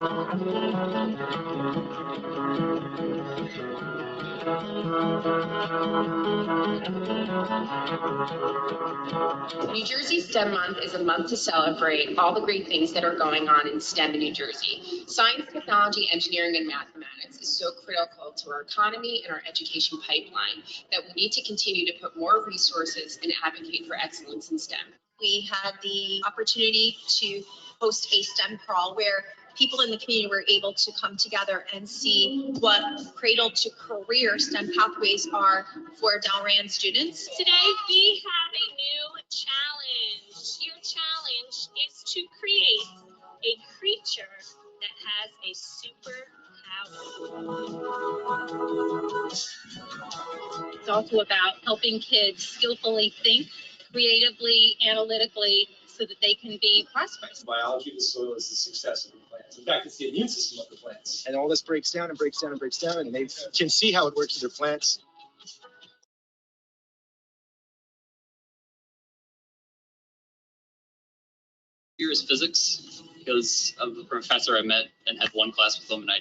New Jersey STEM Month is a month to celebrate all the great things that are going on in STEM in New Jersey. Science, technology, engineering, and mathematics is so critical to our economy and our education pipeline that we need to continue to put more resources and advocate for excellence in STEM. We had the opportunity to host a STEM crawl where people in the community were able to come together and see what cradle to career STEM pathways are for Delran students. Today we have a new challenge. Your challenge is to create a creature that has a superpower. It's also about helping kids skillfully think, creatively, analytically, so that they can be prosperous. Biology of the soil is the success of the plants. In fact, it's the immune system of the plants. And all this breaks down and breaks down and breaks down, and they can see how it works with their plants. Here is physics because of the professor I met and had one class with him, and I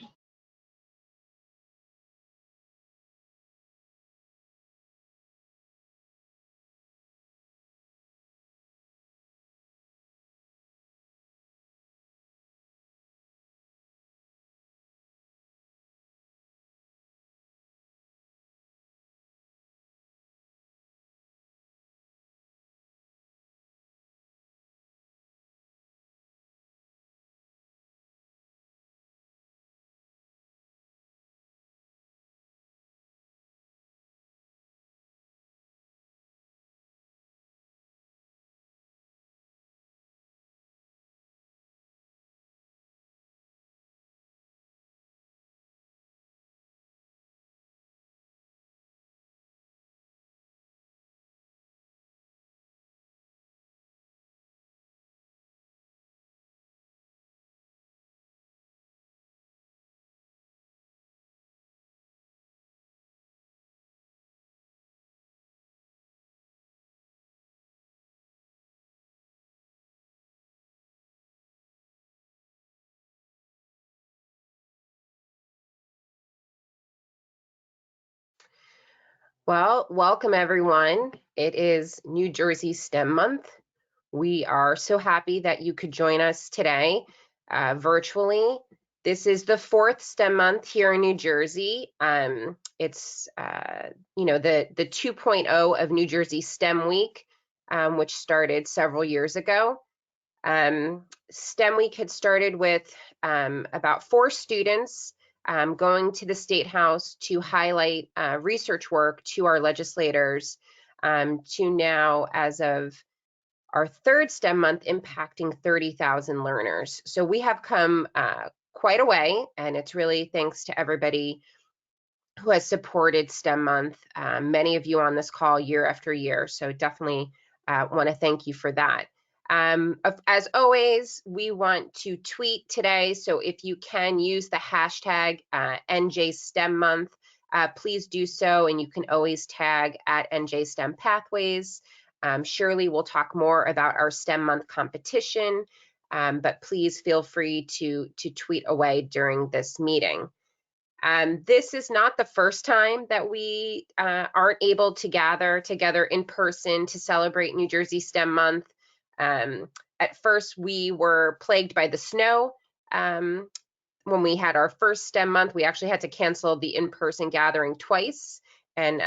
Well, welcome everyone. It is New Jersey STEM Month. We are so happy that you could join us today virtually. This is the 4th STEM Month here in New Jersey. It's you know, the 2.0 of New Jersey STEM Week, which started several years ago. STEM Week had started with about 4 students going to the State House to highlight research work to our legislators, to now, as of our 3rd STEM month, impacting 30,000 learners. So we have come quite a way, and it's really thanks to everybody who has supported STEM Month, many of you on this call year after year. So definitely want to thank you for that. As always, we want to tweet today, so if you can use the hashtag NJSTEMmonth, please do so, and you can always tag at NJSTEM Pathways. Surely we'll talk more about our STEM Month competition, but please feel free to tweet away during this meeting. This is not the first time that we aren't able to gather together in person to celebrate New Jersey STEM Month. At first, we were plagued by the snow. When we had our first STEM month, we actually had to cancel the in-person gathering twice and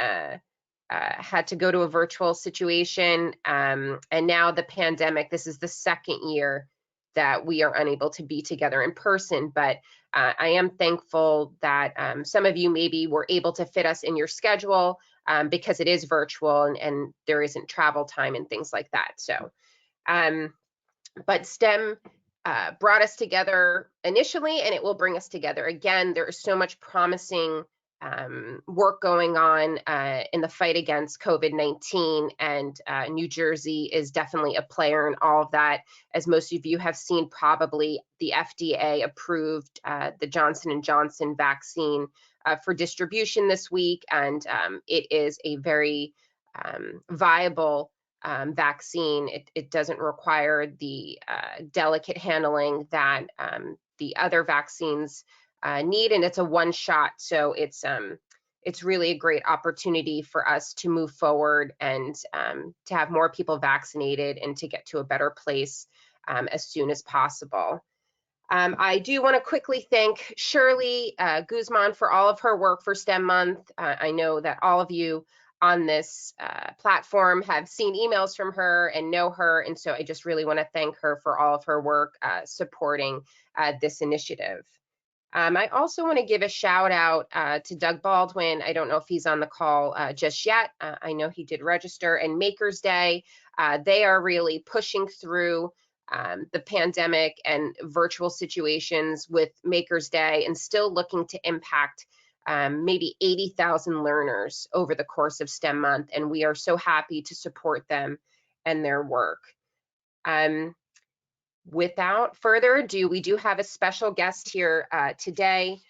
had to go to a virtual situation. And now the pandemic, this is the 2nd year that we are unable to be together in person. But I am thankful that some of you maybe were able to fit us in your schedule because it is virtual and there isn't travel time and things like that. So. But STEM brought us together initially, and it will bring us together again. There is so much promising work going on in the fight against COVID-19, and New Jersey is definitely a player in all of that. As most of you have seen, probably the FDA approved the Johnson & Johnson vaccine for distribution this week, and it is a very viable vaccine. It doesn't require the delicate handling that the other vaccines need, and it's a one shot. So it's really a great opportunity for us to move forward and to have more people vaccinated and to get to a better place as soon as possible. I do want to quickly thank Shirley Guzman for all of her work for STEM Month. I know that all of you on this platform have seen emails from her and know her, and so I just really want to thank her for all of her work supporting this initiative. I also want to give a shout out to Doug Baldwin. I don't know if he's on the call just yet. I know he did register, and Makers Day. They are really pushing through the pandemic and virtual situations with Makers Day and still looking to impact maybe 80,000 learners over the course of STEM Month. And we are so happy to support them and their work. Without further ado, we do have a special guest here today,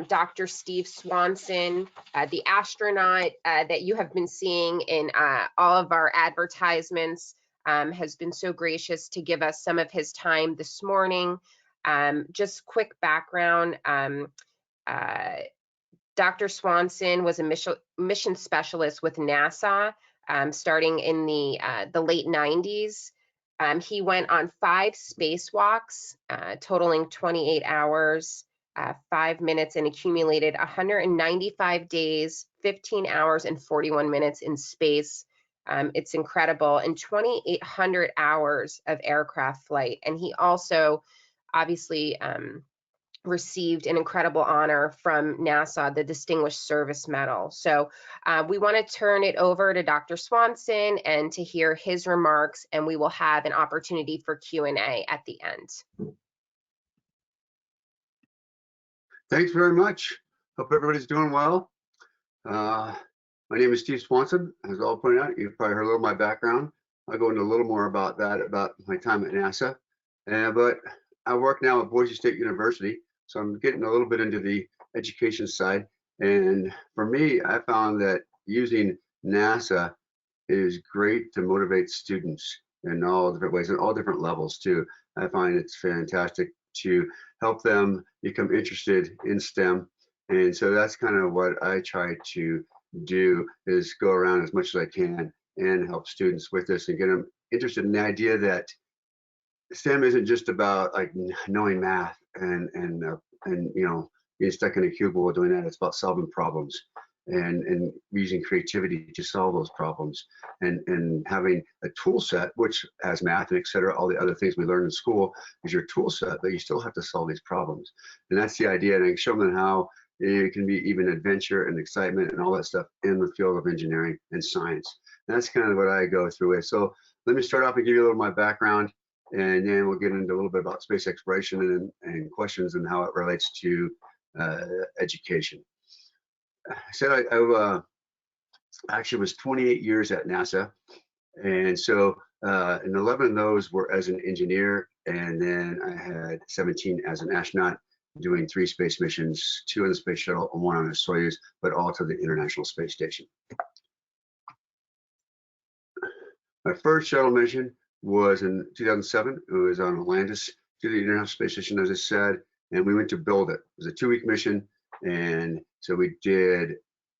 Dr. Steve Swanson, the astronaut that you have been seeing in all of our advertisements, has been so gracious to give us some of his time this morning. Just quick background, Dr. Swanson was a mission specialist with NASA starting in the late 90s. He went on 5 spacewalks, totaling 28 hours, 5 minutes, and accumulated 195 days, 15 hours, and 41 minutes in space. It's incredible, and 2,800 hours of aircraft flight. And he also obviously received an incredible honor from NASA, the Distinguished Service Medal. So we want to turn it over to Dr. Swanson and to hear his remarks, and we will have an opportunity for Q&A at the end. Thanks very much. Hope everybody's doing well. My name is Steve Swanson. As all pointed out, you've probably heard a little of my background. I'll go into a little more about that, about my time at NASA. But I work now at Boise State University, so I'm getting a little bit into the education side. And for me, I found that using NASA is great to motivate students in all different ways, in all different levels too. I find it's fantastic to help them become interested in STEM. And so that's kind of what I try to do, is go around as much as I can and help students with this and get them interested in the idea that STEM isn't just about like knowing math and you know, being stuck in a cubicle doing that. It's about solving problems and using creativity to solve those problems, and having a tool set which has math and etc. All the other things we learn in school is your tool set, but you still have to solve these problems. And that's the idea. And I show them how it can be even adventure and excitement and all that stuff in the field of engineering and science. And that's kind of what I go through with. So let me start off and give you a little of my background, and then we'll get into a little bit about space exploration and questions and how it relates to education. I said I actually was 28 years at NASA, and so and 11 of those were as an engineer, and then I had 17 as an astronaut, doing 3 space missions, 2 on the space shuttle and 1 on a Soyuz, but all to the International Space Station. My first shuttle mission was in 2007. It was on Atlantis to the International Space Station, as I said, and we went to build it. It was a 2-week mission, and so we did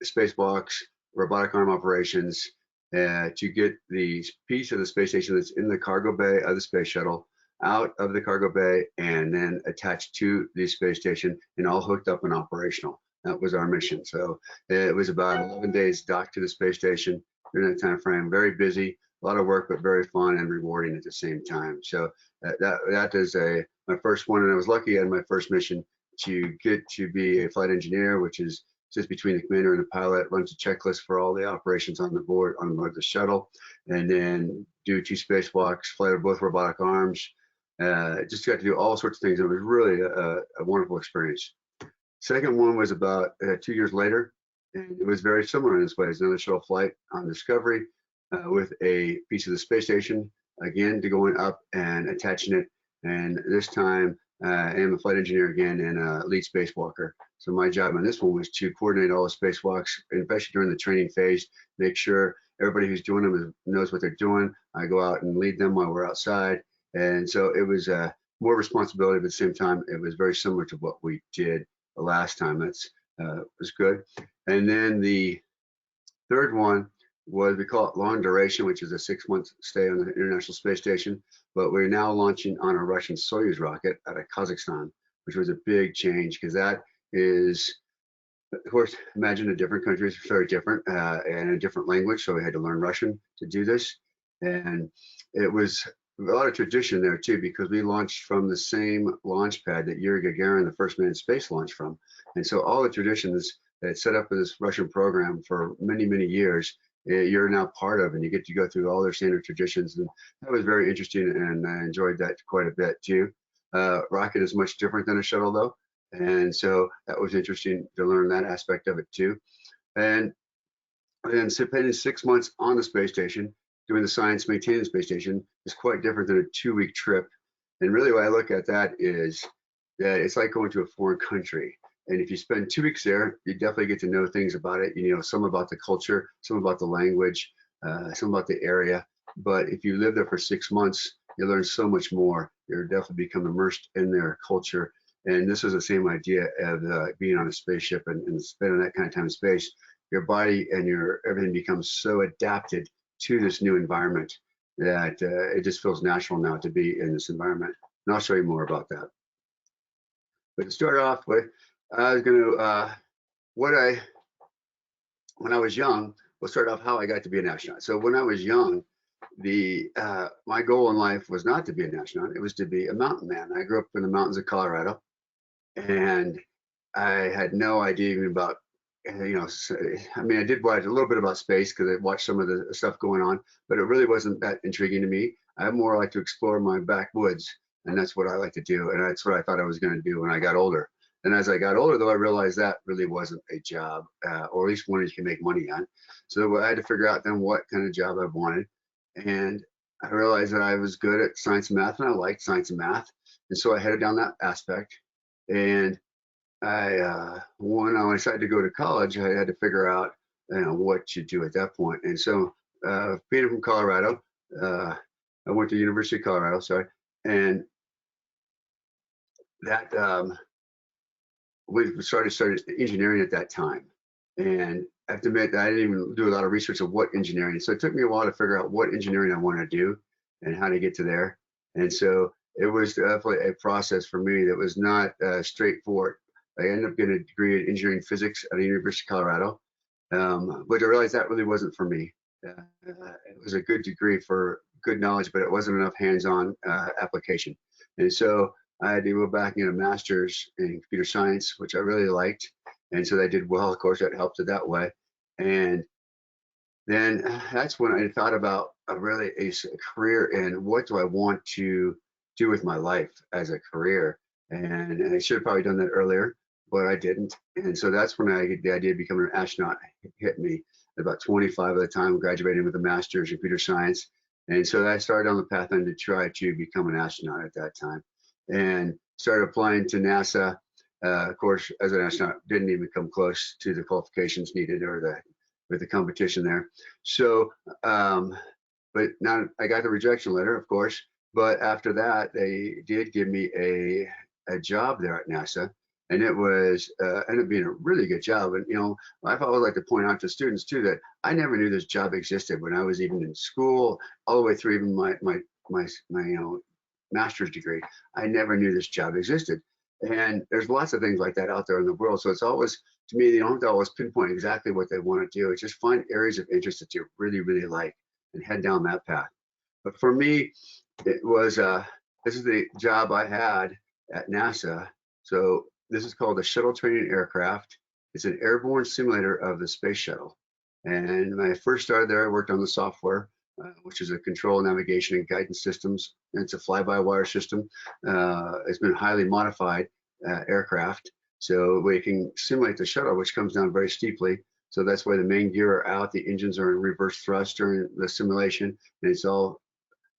spacewalks, robotic arm operations to get the piece of the space station that's in the cargo bay of the space shuttle out of the cargo bay and then attached to the space station and all hooked up and operational. That was our mission. So it was about 11 days docked to the space station during that time frame. Very busy, a lot of work, but very fun and rewarding at the same time. So that is my first one, and I was lucky in my first mission to get to be a flight engineer, which is sits between the commander and the pilot, runs a checklist for all the operations on board the shuttle, and then do 2 spacewalks, fly with both robotic arms. Just got to do all sorts of things. It was really a wonderful experience. Second one was about 2 years later, and it was very similar in this way. It's another shuttle flight on Discovery with a piece of the space station, again, to going up and attaching it. And this time, I am a flight engineer again and a lead spacewalker. So my job on this one was to coordinate all the spacewalks, especially during the training phase, make sure everybody who's doing them knows what they're doing. I go out and lead them while we're outside. And so it was more responsibility, but at the same time, it was very similar to what we did the last time. That's was good. And then the third one was, we call it long duration, which is a 6-month stay on the International Space Station. But we're now launching on a Russian Soyuz rocket out of Kazakhstan, which was a big change because that is, of course, imagine a different country is very different and a different language. So we had to learn Russian to do this. And it was a lot of tradition there too, because we launched from the same launch pad that Yuri Gagarin, the first man in space, launched from. And so all the traditions that set up this Russian program for many, many years, you're now part of, and you get to go through all their standard traditions. And that was very interesting, and I enjoyed that quite a bit too. Rocket is much different than a shuttle though. And so that was interesting to learn that aspect of it too. And spending 6 months on the space station, doing the science, maintaining the space station is quite different than a 2-week trip. And really what I look at that is that it's like going to a foreign country. And if you spend 2 weeks there, you definitely get to know things about it. You know, some about the culture, some about the language, some about the area. But if you live there for 6 months, you learn so much more. You're definitely become immersed in their culture. And this is the same idea of being on a spaceship and spending that kind of time in space. Your body and your everything becomes so adapted to this new environment that it just feels natural now to be in this environment. And I'll show you more about that. But to start off with, I was going to, when I was young, we'll start off how I got to be an astronaut. So when I was young, my goal in life was not to be an astronaut. It was to be a mountain man. I grew up in the mountains of Colorado, and I had no idea even about, you know, I mean, I did watch a little bit about space because I watched some of the stuff going on, but it really wasn't that intriguing to me. I more like to explore my backwoods, and that's what I like to do, and that's what I thought I was going to do when I got older. And as I got older, though, I realized that really wasn't a job, or at least one you can make money on. So I had to figure out then what kind of job I wanted. And I realized that I was good at science and math, and I liked science and math. And so I headed down that aspect. And when I decided to go to college, I had to figure out, you know, what to do at that point. And so being from Colorado, I went to University of Colorado, sorry, and that we started engineering at that time. And I have to admit that I didn't even do a lot of research of what engineering. So it took me a while to figure out what engineering I wanted to do and how to get to there. And so it was definitely a process for me that was not straightforward. I ended up getting a degree in engineering physics at the University of Colorado, but I realized that really wasn't for me. It was a good degree for good knowledge, but it wasn't enough hands-on application. And so I had to go back and get a master's in computer science, which I really liked. And so I did well, of course, that helped it that way. And then that's when I thought about a career in what do I want to do with my life as a career. And I should have probably done that earlier, but I didn't. And so that's when the idea of becoming an astronaut hit me. About 25 at the time, graduating with a master's in computer science. And so I started on the path then to try to become an astronaut at that time. And started applying to NASA. Of course, as an astronaut, didn't even come close to the qualifications needed or the competition there. So, but now I got the rejection letter, of course. But after that, they did give me a job there at NASA, and it was ended up being a really good job. And you know, I've always like to point out to students too that I never knew this job existed when I was even in school, all the way through even my you know, master's degree. I never knew this job existed. And there's lots of things like that out there in the world. So it's always, to me, they don't have to always pinpoint exactly what they want to do. It's just find areas of interest that you really, really like and head down that path. But for me, it was, this is the job I had at NASA. So this is called the Shuttle Training Aircraft. It's an airborne simulator of the space shuttle. And when I first started there, I worked on the software, which is a control, navigation, and guidance systems. And it's a fly-by-wire system. It's been highly modified aircraft, so we can simulate the shuttle, which comes down very steeply. So that's why the main gear are out, the engines are in reverse thrust during the simulation, and it's all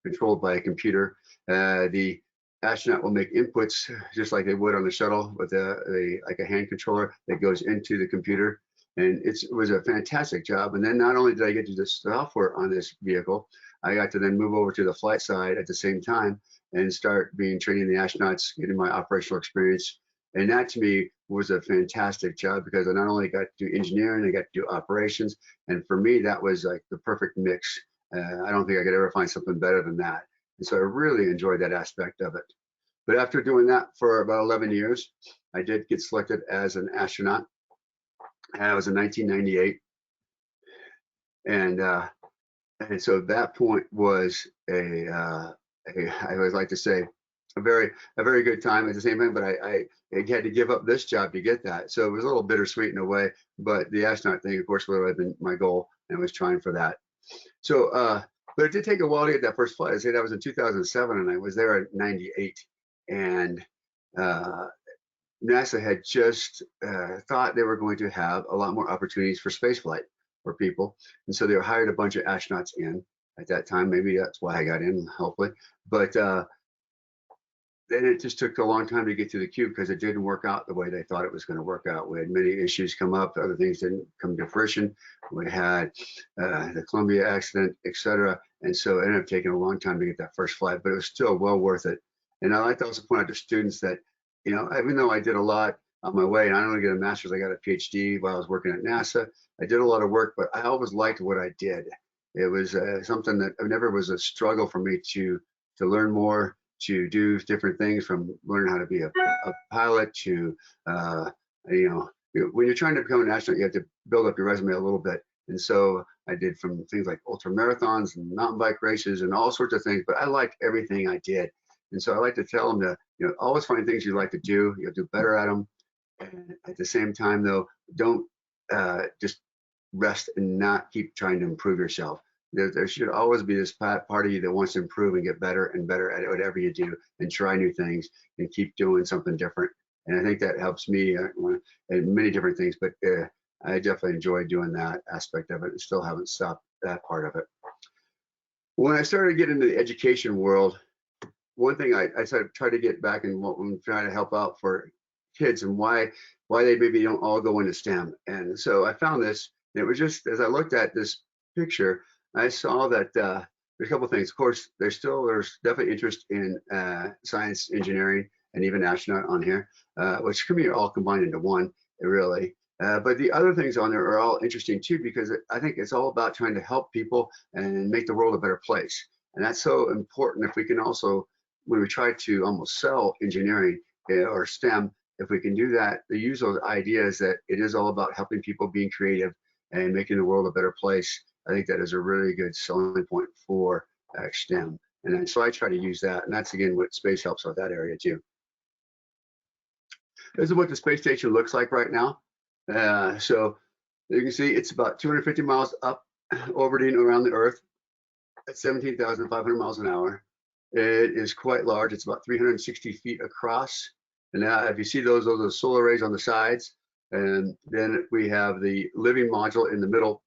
controlled by a computer. The astronaut will make inputs just like they would on the shuttle with like a hand controller that goes into the computer. And it was a fantastic job. And then not only did I get to do the software on this vehicle, I got to then move over to the flight side at the same time and start being training the astronauts, getting my operational experience. And that to me was a fantastic job because I not only got to do engineering, I got to do operations. And for me, that was like the perfect mix. I don't think I could ever find something better than that. And so I really enjoyed that aspect of it. But after doing that for about 11 years, I did get selected as an astronaut. And it was in 1998. And so that point was I always like to say, a very good time at the same time, but I had to give up this job to get that. So it was a little bittersweet in a way, but the astronaut thing, of course, would have been my goal, and I was trying for that. So, but it did take a while to get that first flight. I say that was in 2007, and I was there at 98. And NASA had just thought they were going to have a lot more opportunities for spaceflight for people. And so they hired a bunch of astronauts in at that time. Maybe that's why I got in, hopefully. But then it just took a long time to get to the cube because it didn't work out the way they thought it was going to work out. We had many issues come up, other things didn't come to fruition. We had the Columbia accident, etc. And so it ended up taking a long time to get that first flight, but it was still well worth it. And I like to also point out to students that, you know, even though I did a lot on my way, and I don't only get a master's, I got a PhD while I was working at NASA. I did a lot of work, but I always liked what I did. It was something that never was a struggle for me to learn more, to do different things, from learning how to be a pilot to, you know, when you're trying to become an astronaut, you have to build up your resume a little bit. And so I did from things like ultra marathons and mountain bike races and all sorts of things, but I liked everything I did. And so I like to tell them to, you know, always find things you like to do, you'll do better at them. And at the same time though, don't just rest and not keep trying to improve yourself. There should always be this part of you that wants to improve and get better and better at whatever you do, and try new things and keep doing something different. And I think that helps me in many different things, but I definitely enjoy doing that aspect of it and still haven't stopped that part of it. When I started getting into the education world, one thing I tried to get back in what I'm trying to help out for kids and why they maybe don't all go into STEM. And so I found this, and it was just, as I looked at this picture, I saw that there's a couple of things. Of course, there's definitely interest in science, engineering, and even astronaut on here, which can be all combined into one, really. But the other things on there are all interesting too, because I think it's all about trying to help people and make the world a better place. And that's so important. If we can also, when we try to almost sell engineering or STEM, if we can do that, they use those ideas that it is all about helping people, being creative, and making the world a better place. I think that is a really good selling point for STEM. And so I try to use that. And that's, again, what space helps with that area too. This is what the space station looks like right now. So you can see it's about 250 miles up, orbiting around the Earth at 17,500 miles an hour. It is quite large. It's about 360 feet across. And now if you see those are solar arrays on the sides. And then we have the living module in the middle.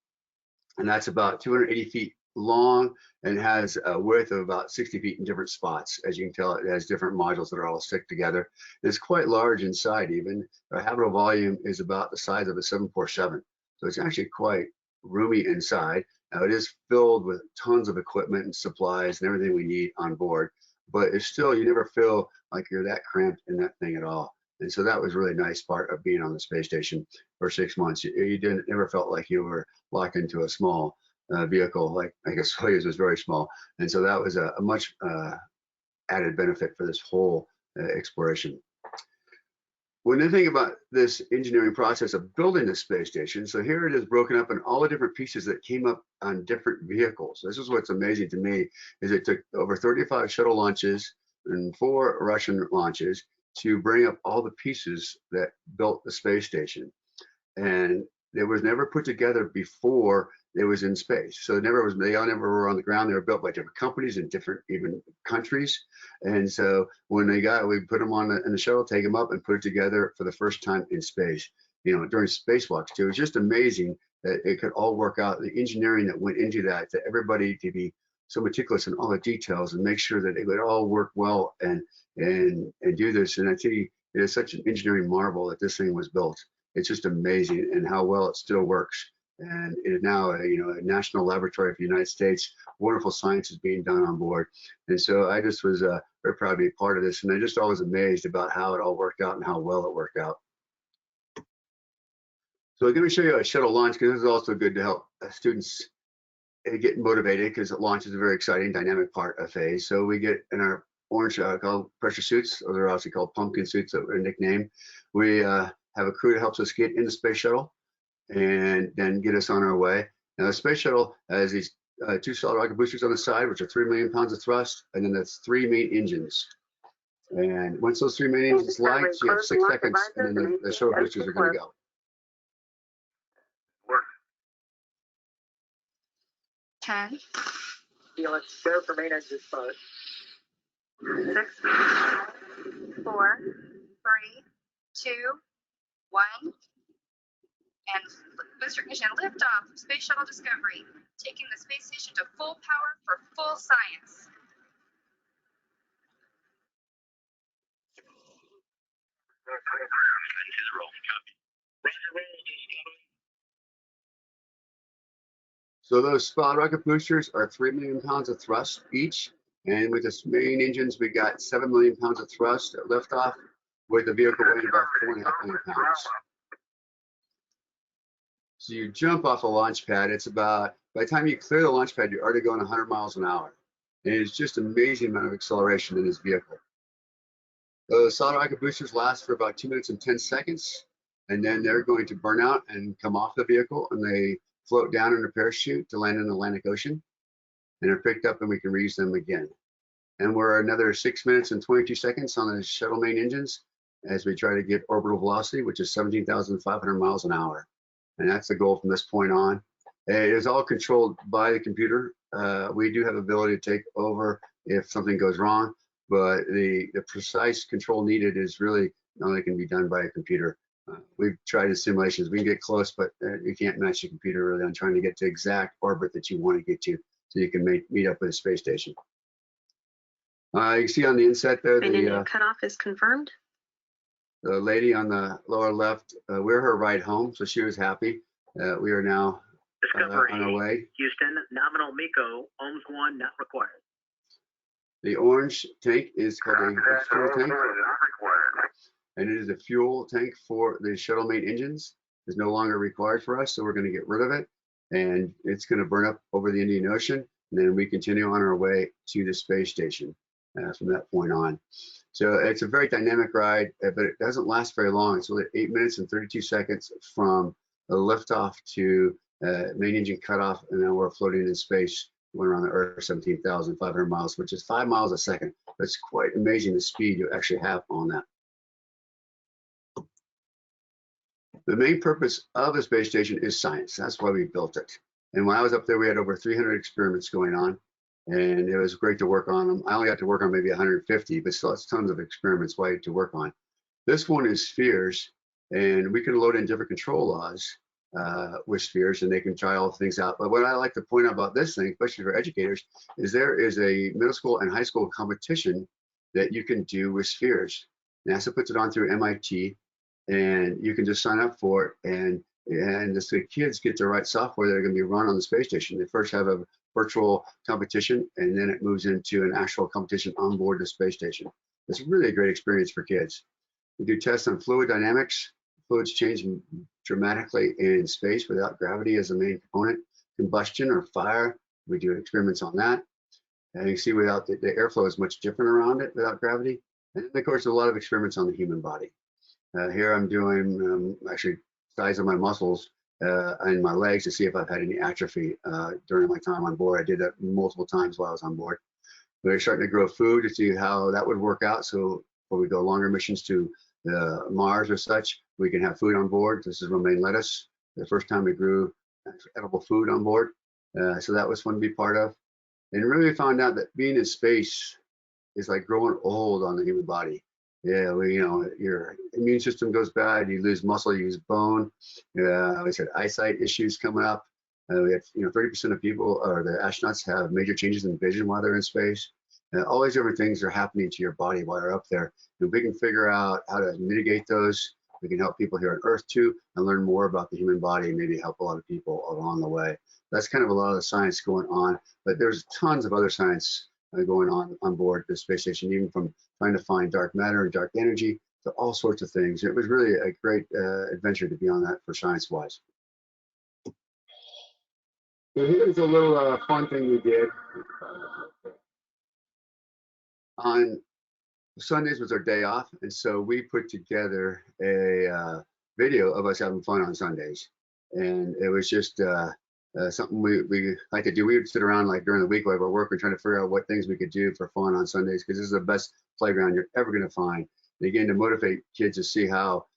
And that's about 280 feet long and has a width of about 60 feet in different spots. As you can tell, it has different modules that are all stick together. It's quite large inside even. The habitable volume is about the size of a 747. So it's actually quite roomy inside. Now it is filled with tons of equipment and supplies and everything we need on board, but it's still, you never feel like you're that cramped in that thing at all. And so that was a really nice part of being on the space station for 6 months. You never felt like you were locked into a small vehicle, like I guess Soyuz was very small. And so that was a much added benefit for this whole exploration. When you think about this engineering process of building the space station, so here it is broken up in all the different pieces that came up on different vehicles. This is what's amazing to me, is it took over 35 shuttle launches and 4 Russian launches to bring up all the pieces that built the space station. And it was never put together before it was in space. So they all never were on the ground. They were built by different companies in different even countries. And so when we put them in the shuttle, take them up and put it together for the first time in space, you know, during spacewalks too. It's just amazing that it could all work out. The engineering that went into that, to everybody to be so meticulous in all the details and make sure that it would all work well and do this. And I tell you, it is such an engineering marvel that this thing was built. It's just amazing, and how well it still works and it is now a national laboratory for the United States. Wonderful science is being done on board, and so I just was very proud to be a part of this, and I just always amazed about how it all worked out and how well it worked out. So I'm going to show you a shuttle launch, because this is also good to help students get motivated, because launch is a very exciting, dynamic part of phase. So we get in our orange called pressure suits, or they're also called pumpkin suits, that were nicknamed. We have a crew that helps us get in the space shuttle and then get us on our way. Now the space shuttle has these 2 solid rocket boosters on the side, which are 3 million pounds of thrust, and then that's 3 main engines. And once those 3 main engines light, you have 6 seconds, and then the shuttle boosters are going to go. 10. Let's go for main engine start. 6, 4, 3, 2, 1. And booster ignition, liftoff of Space Shuttle Discovery, taking the space station to full power for full science. So those solid rocket boosters are 3 million pounds of thrust each. And with the main engines, we got 7 million pounds of thrust at liftoff, with the vehicle weighing about 4.5 million pounds. So you jump off a launch pad, it's about, by the time you clear the launch pad, you're already going 100 miles an hour. And it's just an amazing amount of acceleration in this vehicle. Those solid rocket boosters last for about 2 minutes and 10 seconds, and then they're going to burn out and come off the vehicle, and they float down in a parachute to land in the Atlantic Ocean, and are picked up and we can reuse them again. And we're another 6 minutes and 22 seconds on the shuttle main engines as we try to get orbital velocity, which is 17,500 miles an hour. And that's the goal from this point on. It is all controlled by the computer. We do have the ability to take over if something goes wrong, but the precise control needed is really only can be done by a computer. We've tried the simulations. We can get close, but you can't match the computer really on trying to get to exact orbit that you want to get to, so you can meet up with a space station. You can see on the inset there, the cutoff is confirmed. The lady on the lower left, we're her ride home, so she was happy. We are now on our way. Houston, nominal MECO, ohms 1 not required. The orange tank is called a fuel tank, and it is a fuel tank for the shuttle main engines. It's no longer required for us, so we're going to get rid of it, and it's going to burn up over the Indian Ocean, and then we continue on our way to the space station from that point on. So it's a very dynamic ride, but it doesn't last very long. It's only 8 minutes and 32 seconds from the liftoff to main engine cutoff, and then we're floating in space. Went around the Earth 17,500 miles, which is 5 miles a second. That's quite amazing the speed you actually have on that. The main purpose of the space station is science. That's why we built it. And when I was up there, we had over 300 experiments going on, and it was great to work on them. I only got to work on maybe 150, but still it's tons of experiments to work on. This one is spheres, and we can load in different control laws with spheres, and they can try all things out. But what I like to point out about this thing, especially for educators, is there is a middle school and high school competition that you can do with spheres. NASA puts it on through MIT, and you can just sign up for it, and the kids get to write software that are going to be run on the space station. They first have a virtual competition, and then it moves into an actual competition on board the space station. It's really a great experience for kids. We do tests on fluid dynamics. Fluids change dramatically in space without gravity as the main component. Combustion or fire, we do experiments on that. And you can see without the airflow is much different around it without gravity. And then, of course, a lot of experiments on the human body. Here I'm doing actually size of my muscles and my legs to see if I've had any atrophy during my time on board. I did that multiple times while I was on board. We're starting to grow food to see how that would work out. So when we go longer missions to Mars or such, we can have food on board. This is romaine lettuce. The first time we grew edible food on board. So that was fun to be part of. And really found out that being in space is like growing old on the human body. Yeah, your immune system goes bad, you lose muscle, you lose bone. We had eyesight issues coming up. We have 30% of people, or the astronauts, have major changes in vision while they're in space. All these different things are happening to your body while you're up there. And we can figure out how to mitigate those we can help people here on Earth too, and learn more about the human body and maybe help a lot of people along the way. That's kind of a lot of the science going on, but there's tons of other science going on board the space station, even from trying to find dark matter and dark energy to all sorts of things. It was really a great adventure to be on that for science-wise. So here's a little fun thing we did. On Sundays was our day off, and so we put together a video of us having fun on Sundays. And it was just something we like to do. We would sit around like during the week while we're working, trying to figure out what things we could do for fun on Sundays, because this is the best playground you're ever going to find. And again, to motivate kids to see how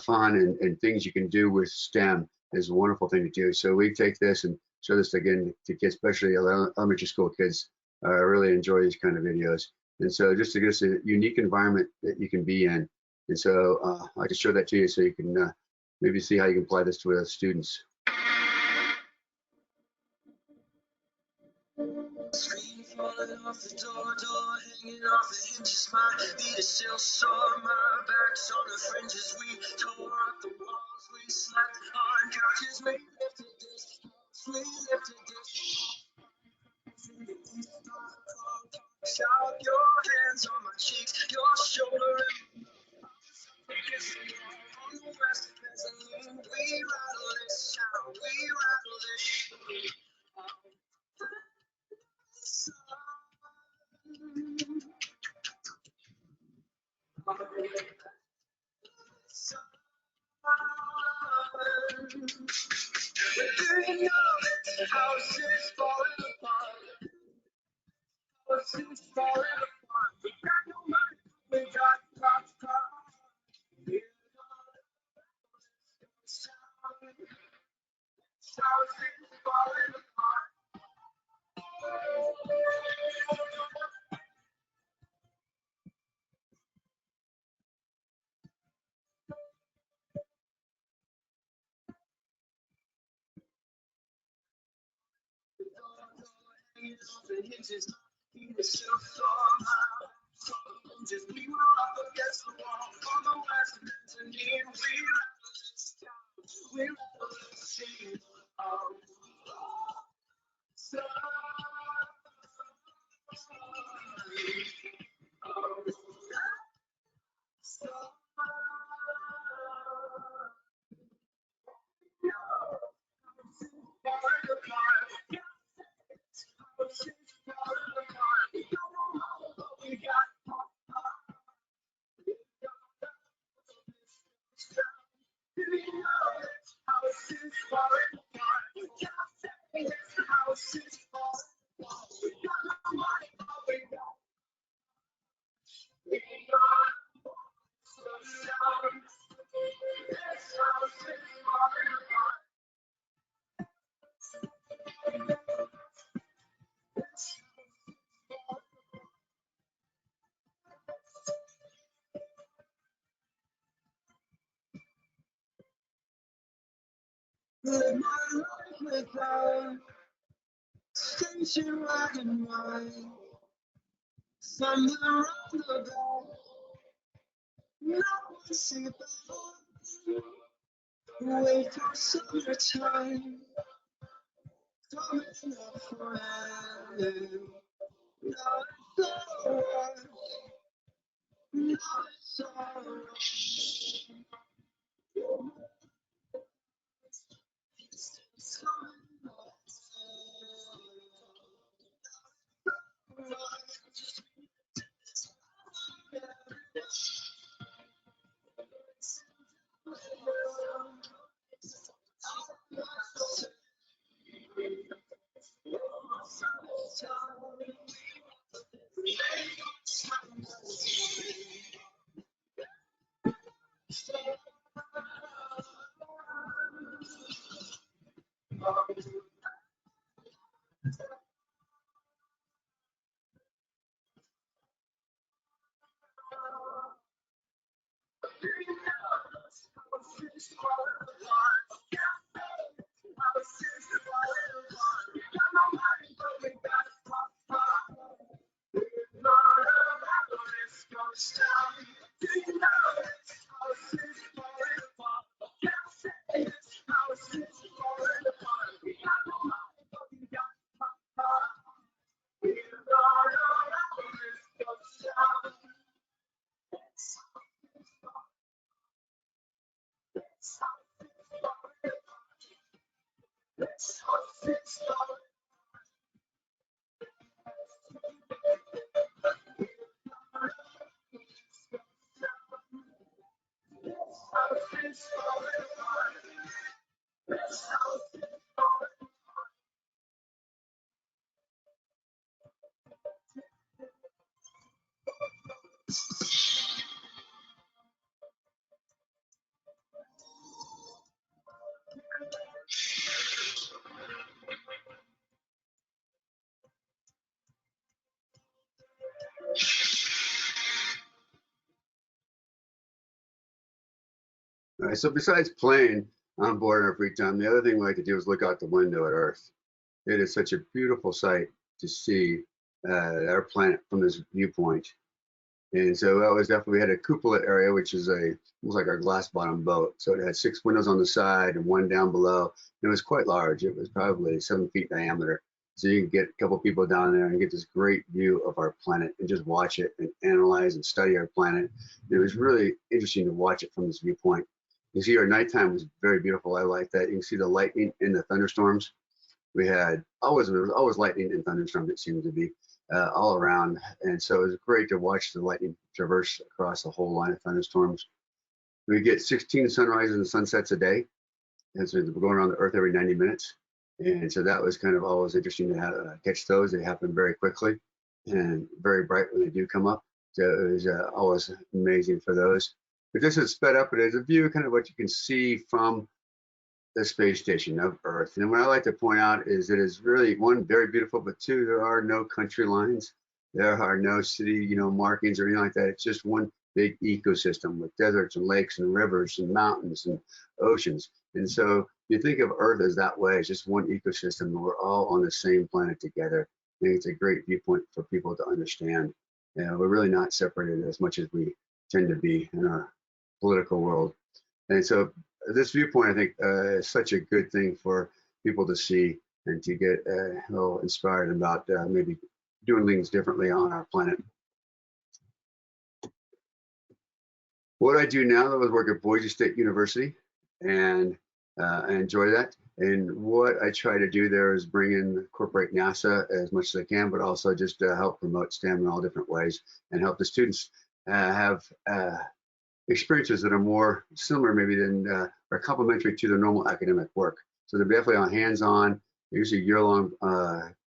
fun and things you can do with STEM is a wonderful thing to do. So we take this and show this again to kids, especially elementary school kids. Really enjoy these kind of videos. And so just to get us a unique environment that you can be in. And so I just show that to you so you can maybe see how you can apply this to students. Screen falling off the door hanging off the hinges. My feet are still sore, my back's on the fringes. We tore up the walls, we slept on couches. We lifted this house, we lifted this. Shout your hands on my cheeks, your shoulder and on the west mezzanine. We rattle this town, we rattle this. Do you know this house is falling apart? House is falling apart. We got no money, we got lots of time. House is falling apart. The hinges, he was so somehow. Just we were up against the wall on the west mezzanine. We rattled this town, we rattled this city. So, live my life without station wagon ride. Somewhere around the bend, not one single wait for summertime. Coming up forever. Now it's alright. Now it's alright. All right, so besides playing on board in our free time, the other thing we like to do is look out the window at Earth. It is such a beautiful sight to see our planet from this viewpoint. And so that was definitely, we had a cupola area, which is almost like our glass bottom boat. So it had 6 windows on the side and 1 down below. It was quite large. It was probably 7 feet diameter. So you can get a couple people down there and get this great view of our planet and just watch it and analyze and study our planet. It was really interesting to watch it from this viewpoint. You see our nighttime was very beautiful. I like that. You can see the lightning in the thunderstorms. We had there was always lightning and thunderstorms, it seemed to be all around. And so it was great to watch the lightning traverse across the whole line of thunderstorms. We get 16 sunrises and sunsets a day. And so we're going around the Earth every 90 minutes. And so that was kind of always interesting to catch those. They happen very quickly and very bright when they do come up. So it was always amazing for those. But this is sped up, but it's a view kind of what you can see from the space station of Earth. And what I like to point out is it is really, 1, very beautiful, but 2, there are no country lines. There are no city, markings or anything like that. It's just one big ecosystem with deserts and lakes and rivers and mountains and oceans. And so you think of Earth as that way. It's just one ecosystem, and we're all on the same planet together. I think it's a great viewpoint for people to understand. We're really not separated as much as we tend to be in our political world. And so this viewpoint, I think, is such a good thing for people to see and to get a little inspired about maybe doing things differently on our planet. What I do now, though, is work at Boise State University, and I enjoy that. And what I try to do there is incorporate NASA as much as I can, but also just help promote STEM in all different ways and help the students have experiences that are more similar maybe than are complementary to their normal academic work. So they're definitely on hands-on, usually year-long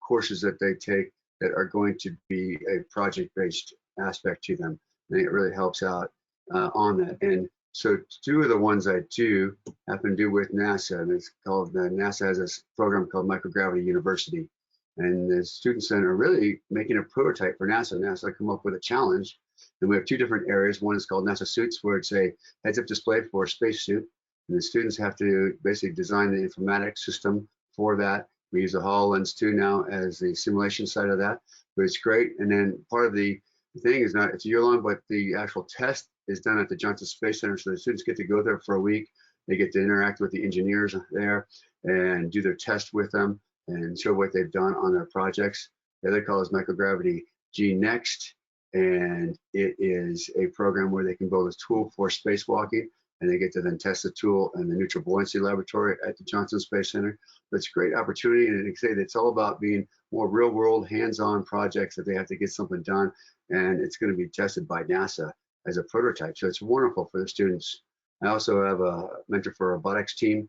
courses that they take that are going to be a project-based aspect to them. And it really helps out on that. And so 2 of the ones I do happen to do with NASA, and it's called, NASA has this program called Microgravity University. And the students then are really making a prototype for NASA. NASA come up with a challenge. And we have 2 different areas. One is called NASA Suits, where it's a heads-up display for a spacesuit. And the students have to basically design the informatics system for that. We use the HoloLens 2 now as the simulation side of that, but it's great. And then part of the thing is it's a year long, but the actual test is done at the Johnson Space Center. So the students get to go there for a week. They get to interact with the engineers there and do their test with them and show what they've done on their projects. The other call is Microgravity G Next. And it is a program where they can build a tool for spacewalking, and they get to then test the tool in the neutral buoyancy laboratory at the Johnson Space Center. But it's a great opportunity, and they say that it's all about being more real-world, hands-on projects that they have to get something done, and it's going to be tested by NASA as a prototype. So it's wonderful for the students. I also have a mentor for a robotics team.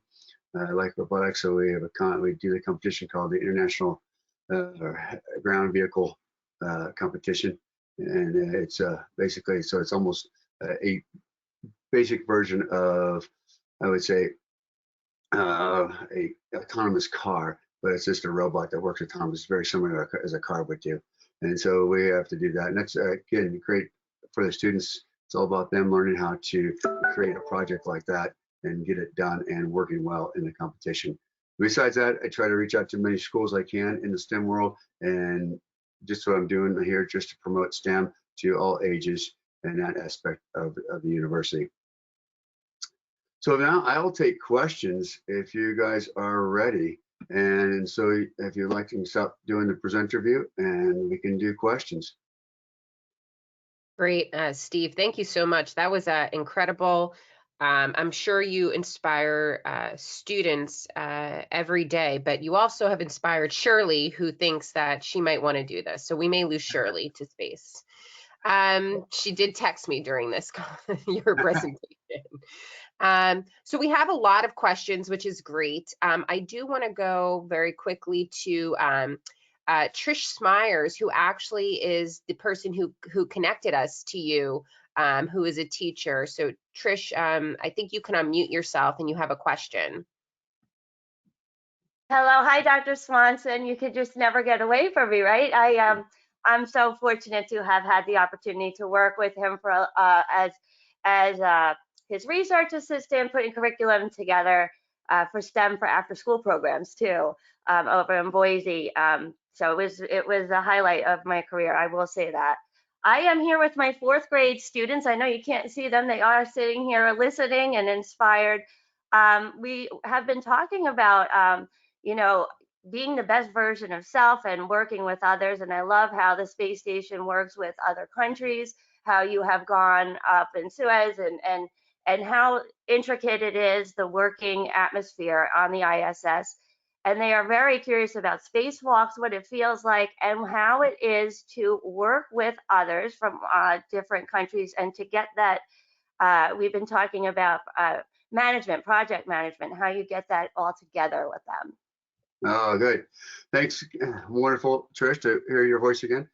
I like robotics, so we do the competition called the International Ground Vehicle Competition. And it's basically, so it's almost a basic version of, I would say, a autonomous car, but it's just a robot that works autonomous. It's very similar as a car would do. And so we have to do that. And that's, again, great for the students. It's all about them learning how to create a project like that and get it done and working well in the competition. Besides that, I try to reach out to many schools I can in the STEM world, and just what I'm doing here, just to promote STEM to all ages and that aspect of the university. So now I'll take questions if you guys are ready. And so if you'd like to stop doing the presenter view and we can do questions. Great, Steve. Thank you so much. That was incredible. I'm sure you inspire students every day, but you also have inspired Shirley, who thinks that she might want to do this. So we may lose Shirley to space. She did text me during this your presentation. So we have a lot of questions, which is great. I do want to go very quickly to Trish Smyers, who actually is the person who connected us to you, who is a teacher. So Trish, I think you can unmute yourself and you have a question. Hello, hi, Dr. Swanson. You could just never get away from me, right? I'm so fortunate to have had the opportunity to work with him for as his research assistant, putting curriculum together for STEM for after school programs too, over in Boise. So it was a highlight of my career, I will say that. I am here with my 4th grade students. I know you can't see them. They are sitting here listening and inspired. We have been talking about you know, being the best version of self and working with others. And I love how the space station works with other countries, how you have gone up in Suez and how intricate it is, the working atmosphere on the ISS. And they are very curious about spacewalks, what it feels like, and how it is to work with others from different countries and to get that. We've been talking about management, project management, how you get that all together with them. Oh, good. Thanks. Wonderful, Trish, to hear your voice again.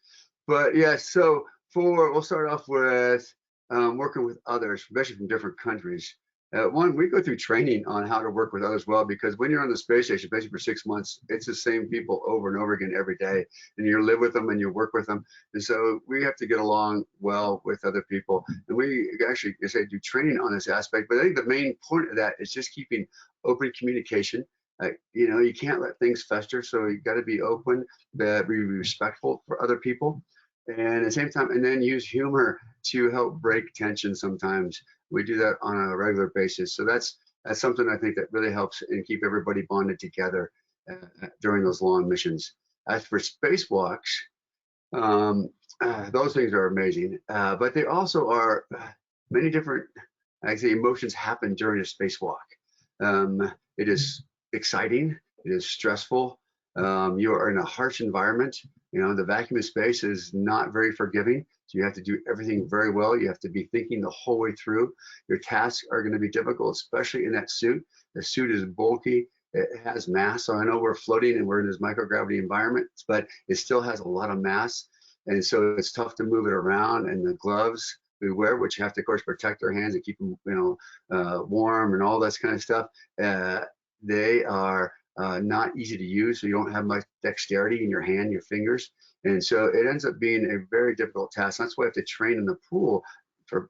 But yeah, so we'll start off with working with others, especially from different countries. One, we go through training on how to work with others well, because when you're on the space station, basically for 6 months, it's the same people over and over again every day, and you live with them and you work with them. And so we have to get along well with other people. And we actually, as I do training on this aspect, but I think the main point of that is just keeping open communication. You can't let things fester, so you got to be open, be respectful for other people, and at the same time, and then use humor to help break tension. Sometimes we do that on a regular basis, so that's something I think that really helps and keep everybody bonded together during those long missions. As for spacewalks, those things are amazing, but they also are many different, emotions happen during a spacewalk. It is exciting, it is stressful. You are in a harsh environment. The vacuum of space is not very forgiving, so you have to do everything very well. You have to be thinking the whole way through. Your tasks are going to be difficult, especially in that suit. The suit is bulky, it has mass, so I know we're floating and we're in this microgravity environment, but it still has a lot of mass, and so it's tough to move it around. And the gloves we wear, which you have to, of course, protect our hands and keep them warm and all this kind of stuff, they are not easy to use, so you don't have much dexterity in your hand, your fingers, and so it ends up being a very difficult task. That's why I have to train in the pool for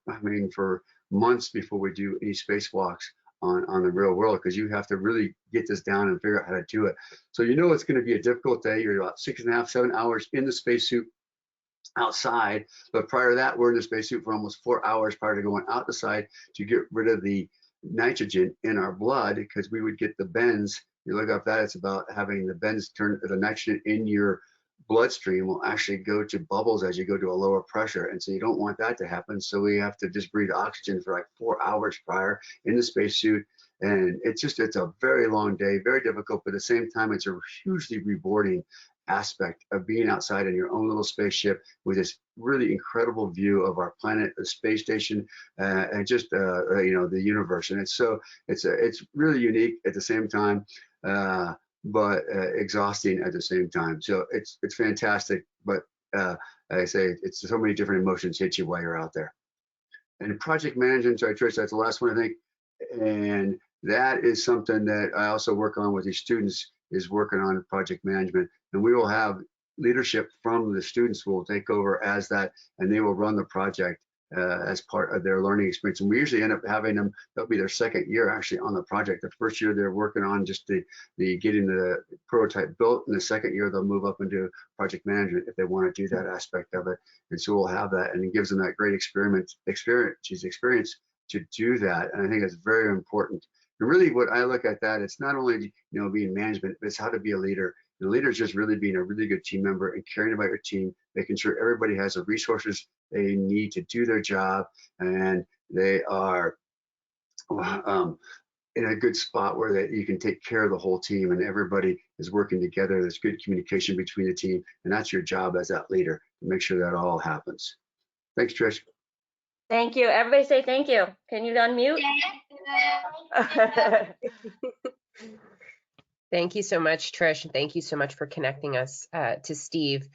months before we do any spacewalks on the real world, because you have to really get this down and figure out how to do it. So it's going to be a difficult day. You're about 6.5, 7 hours in the spacesuit outside, but prior to that, we're in the spacesuit for almost 4 hours prior to going out the side to get rid of the nitrogen in our blood, because we would get the bends. You look up that, it's about having the bends turn, the nitrogen in your bloodstream will actually go to bubbles as you go to a lower pressure, and so you don't want that to happen. So we have to just breathe oxygen for like 4 hours prior in the spacesuit, and it's a very long day, very difficult, but at the same time, it's a hugely rewarding aspect of being outside in your own little spaceship with this really incredible view of our planet, the space station, and just the universe. And it's really unique at the same time, but exhausting at the same time. So it's fantastic, but I say it's so many different emotions hit you while you're out there. And project management, sorry, Trish, that's the last one, I think. And that is something that I also work on with these students, is working on project management. And we will have leadership from the students who will take over as that, and they will run the project as part of their learning experience. And we usually end up having them, that'll be their second year actually on the project. The first year they're working on just the getting the prototype built, and the second year they'll move up into project management if they want to do that aspect of it. And so we'll have that, and it gives them that great experience to do that. And I think that's very important. And really what I look at that, it's not only being management, but it's how to be a leader. The leader is just really being a really good team member and caring about your team, making sure everybody has the resources they need to do their job, and they are in a good spot where that you can take care of the whole team and everybody is working together. There's good communication between the team, and that's your job as that leader to make sure that all happens. Thanks, Trish. Thank you. Everybody say thank you. Can you unmute? Thank you so much, Trish, and thank you so much for connecting us to Steve.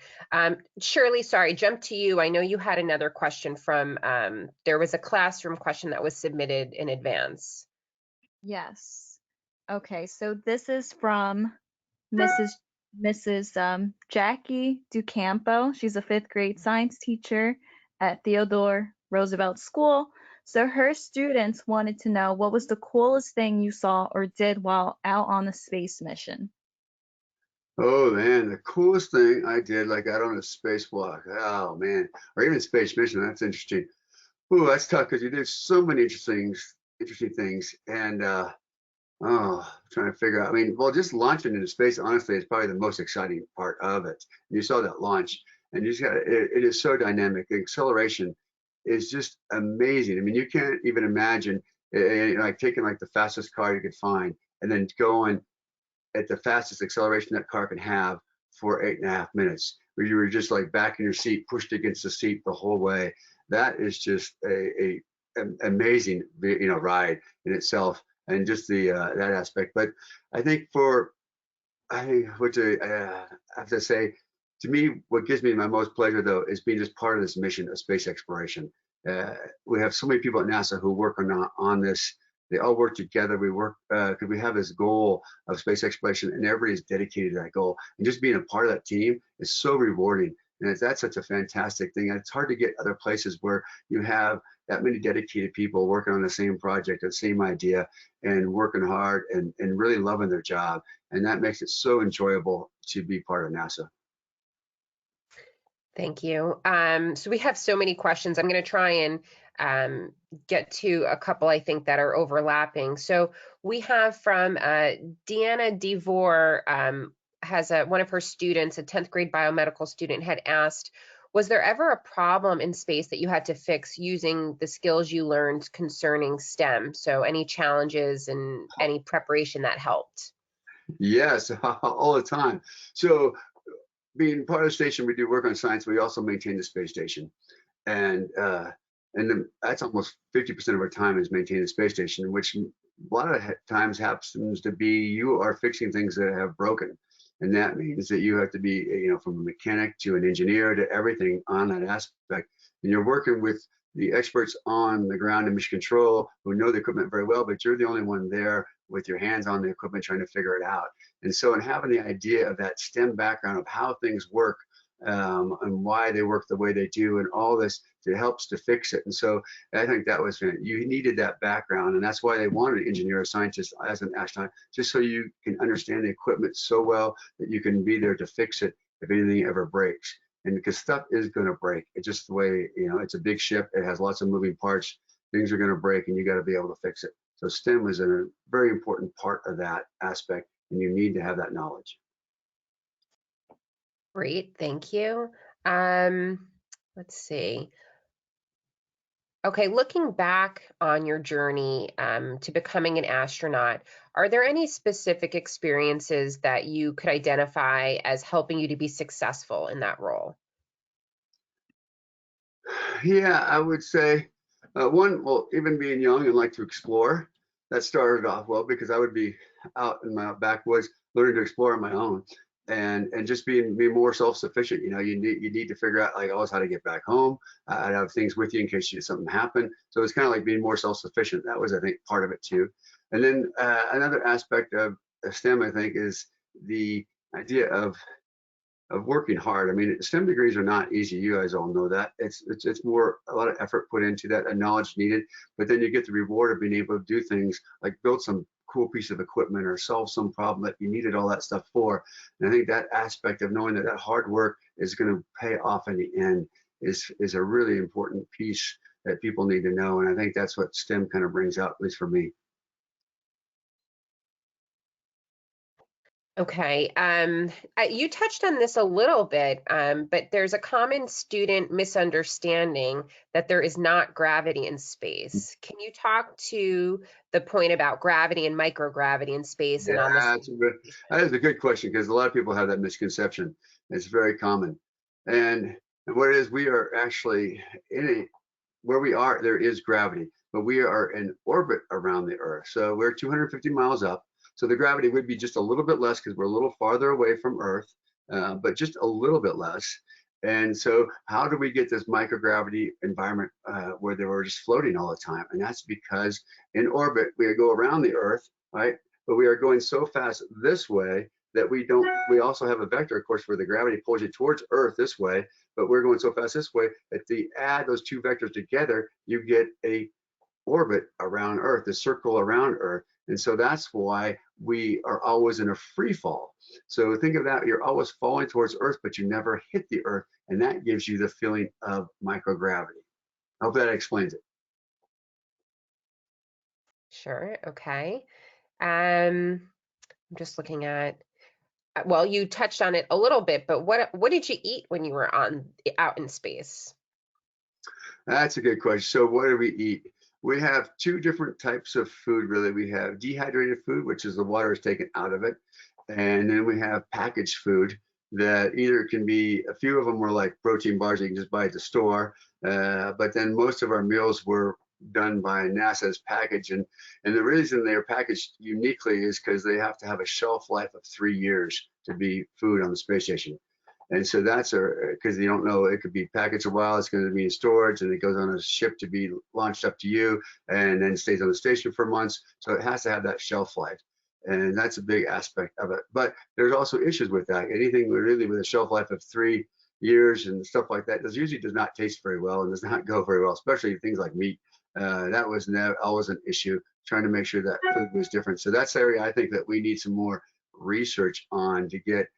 Shirley, sorry, jump to you. I know you had another question from, there was a classroom question that was submitted in advance. Yes. Okay, so this is from Mrs. Jackie Ducampo. She's a 5th grade science teacher at Theodore Roosevelt School. So her students wanted to know, what was the coolest thing you saw or did while out on a space mission? Oh man, the coolest thing I did, like out on a spacewalk. Oh man, or even space mission. That's interesting. Ooh, that's tough because you did so many interesting things. And trying to figure out. I mean, well, just launching into space, honestly, is probably the most exciting part of it. You saw that launch, and you just got it is so dynamic. The acceleration is just amazing. I mean, you can't even imagine like taking like the fastest car you could find and then going at the fastest acceleration that car can have for 8.5 minutes, where you were just like back in your seat, pushed against the seat the whole way. That is just a amazing, ride in itself, and just the that aspect. But I think which I have to say, to me, what gives me my most pleasure though is being just part of this mission of space exploration. We have so many people at NASA who work on this. They all work together. We work because we have this goal of space exploration, and everybody is dedicated to that goal. And just being a part of that team is so rewarding. And that's such a fantastic thing. And it's hard to get other places where you have that many dedicated people working on the same project, the same idea, and working hard and really loving their job. And that makes it so enjoyable to be part of NASA. Thank you. So we have so many questions. I'm going to try and get to a couple, I think, that are overlapping. So we have from Deanna Devore, has one of her students, a 10th grade biomedical student, had asked, was there ever a problem in space that you had to fix using the skills you learned concerning STEM? So any challenges and any preparation that helped? Yes, all the time. So being part of the station, we do work on science. We also maintain the space station, and that's almost 50% of our time is maintaining the space station, which a lot of times happens to be you are fixing things that have broken. And that means that you have to be, from a mechanic to an engineer to everything on that aspect. And you're working with the experts on the ground in mission control who know the equipment very well, but you're the only one there with your hands on the equipment trying to figure it out. And so in having the idea of that STEM background of how things work, and why they work the way they do, and all this, it helps to fix it. And so I think that was, you needed that background, and that's why they wanted an engineer or scientist as an astronaut, just so you can understand the equipment so well that you can be there to fix it if anything ever breaks. And because stuff is going to break, it's just the way, it's a big ship, it has lots of moving parts, things are going to break, and you got to be able to fix it. So STEM is a very important part of that aspect, and you need to have that knowledge. Great, thank you. Let's see. Okay, looking back on your journey to becoming an astronaut, are there any specific experiences that you could identify as helping you to be successful in that role? Yeah, I would say well, even being young and like to explore, that started off well because I would be out in my backwoods learning to explore on my own, and just being more self-sufficient. You need to figure out like always how to get back home. I'd have things with you in case something happened. So it's kind of like being more self-sufficient. That was, I think, part of it too. And then another aspect of STEM, I think, is the idea of working hard. I mean, STEM degrees are not easy. You guys all know that. It's more a lot of effort put into that and knowledge needed, but then you get the reward of being able to do things like build some cool piece of equipment or solve some problem that you needed all that stuff for. And I think that aspect of knowing that hard work is going to pay off in the end is a really important piece that people need to know. And I think that's what STEM kind of brings out, at least for me. Okay, you touched on this a little bit, but there's a common student misunderstanding that there is not gravity in space. Can you talk to the point about gravity and microgravity in space and Yeah, on this? that is a good question because a lot of people have that misconception. It's very common. And what it is, we are actually where we are, there is gravity, but we are in orbit around the Earth. So we're 250 miles up. So the gravity would be just a little bit less because we're a little farther away from Earth, but just a little bit less. And so how do we get this microgravity environment where they were just floating all the time? And that's because in orbit, we go around the Earth, right? But we are going so fast this way that we also have a vector, of course, where the gravity pulls you towards Earth this way, but we're going so fast this way that if you add those two vectors together, you get a orbit around Earth, a circle around Earth. And so that's why we are always in a free fall. So think of that, you're always falling towards Earth, but you never hit the Earth. And that gives you the feeling of microgravity. I hope that explains it. Sure, okay. I'm just looking at, well, you touched on it a little bit, but what did you eat when you were out in space? That's a good question. So what do we eat? We have two different types of food, really. We have dehydrated food, which is the water is taken out of it. And then we have packaged food that either can be, a few of them were like protein bars you can just buy at the store. But then most of our meals were done by NASA's package. And the reason they're packaged uniquely is because they have to have a shelf life of 3 years to be food on the space station. And so that's because you don't know, it could be packaged a while, it's going to be in storage, and it goes on a ship to be launched up to you, and then stays on the station for months. So it has to have that shelf life. And that's a big aspect of it. But there's also issues with that. Anything really with a shelf life of 3 years and stuff like that usually does not taste very well and does not go very well, especially things like meat. That was never always an issue, trying to make sure that food was different. So that's the area I think that we need some more research on to get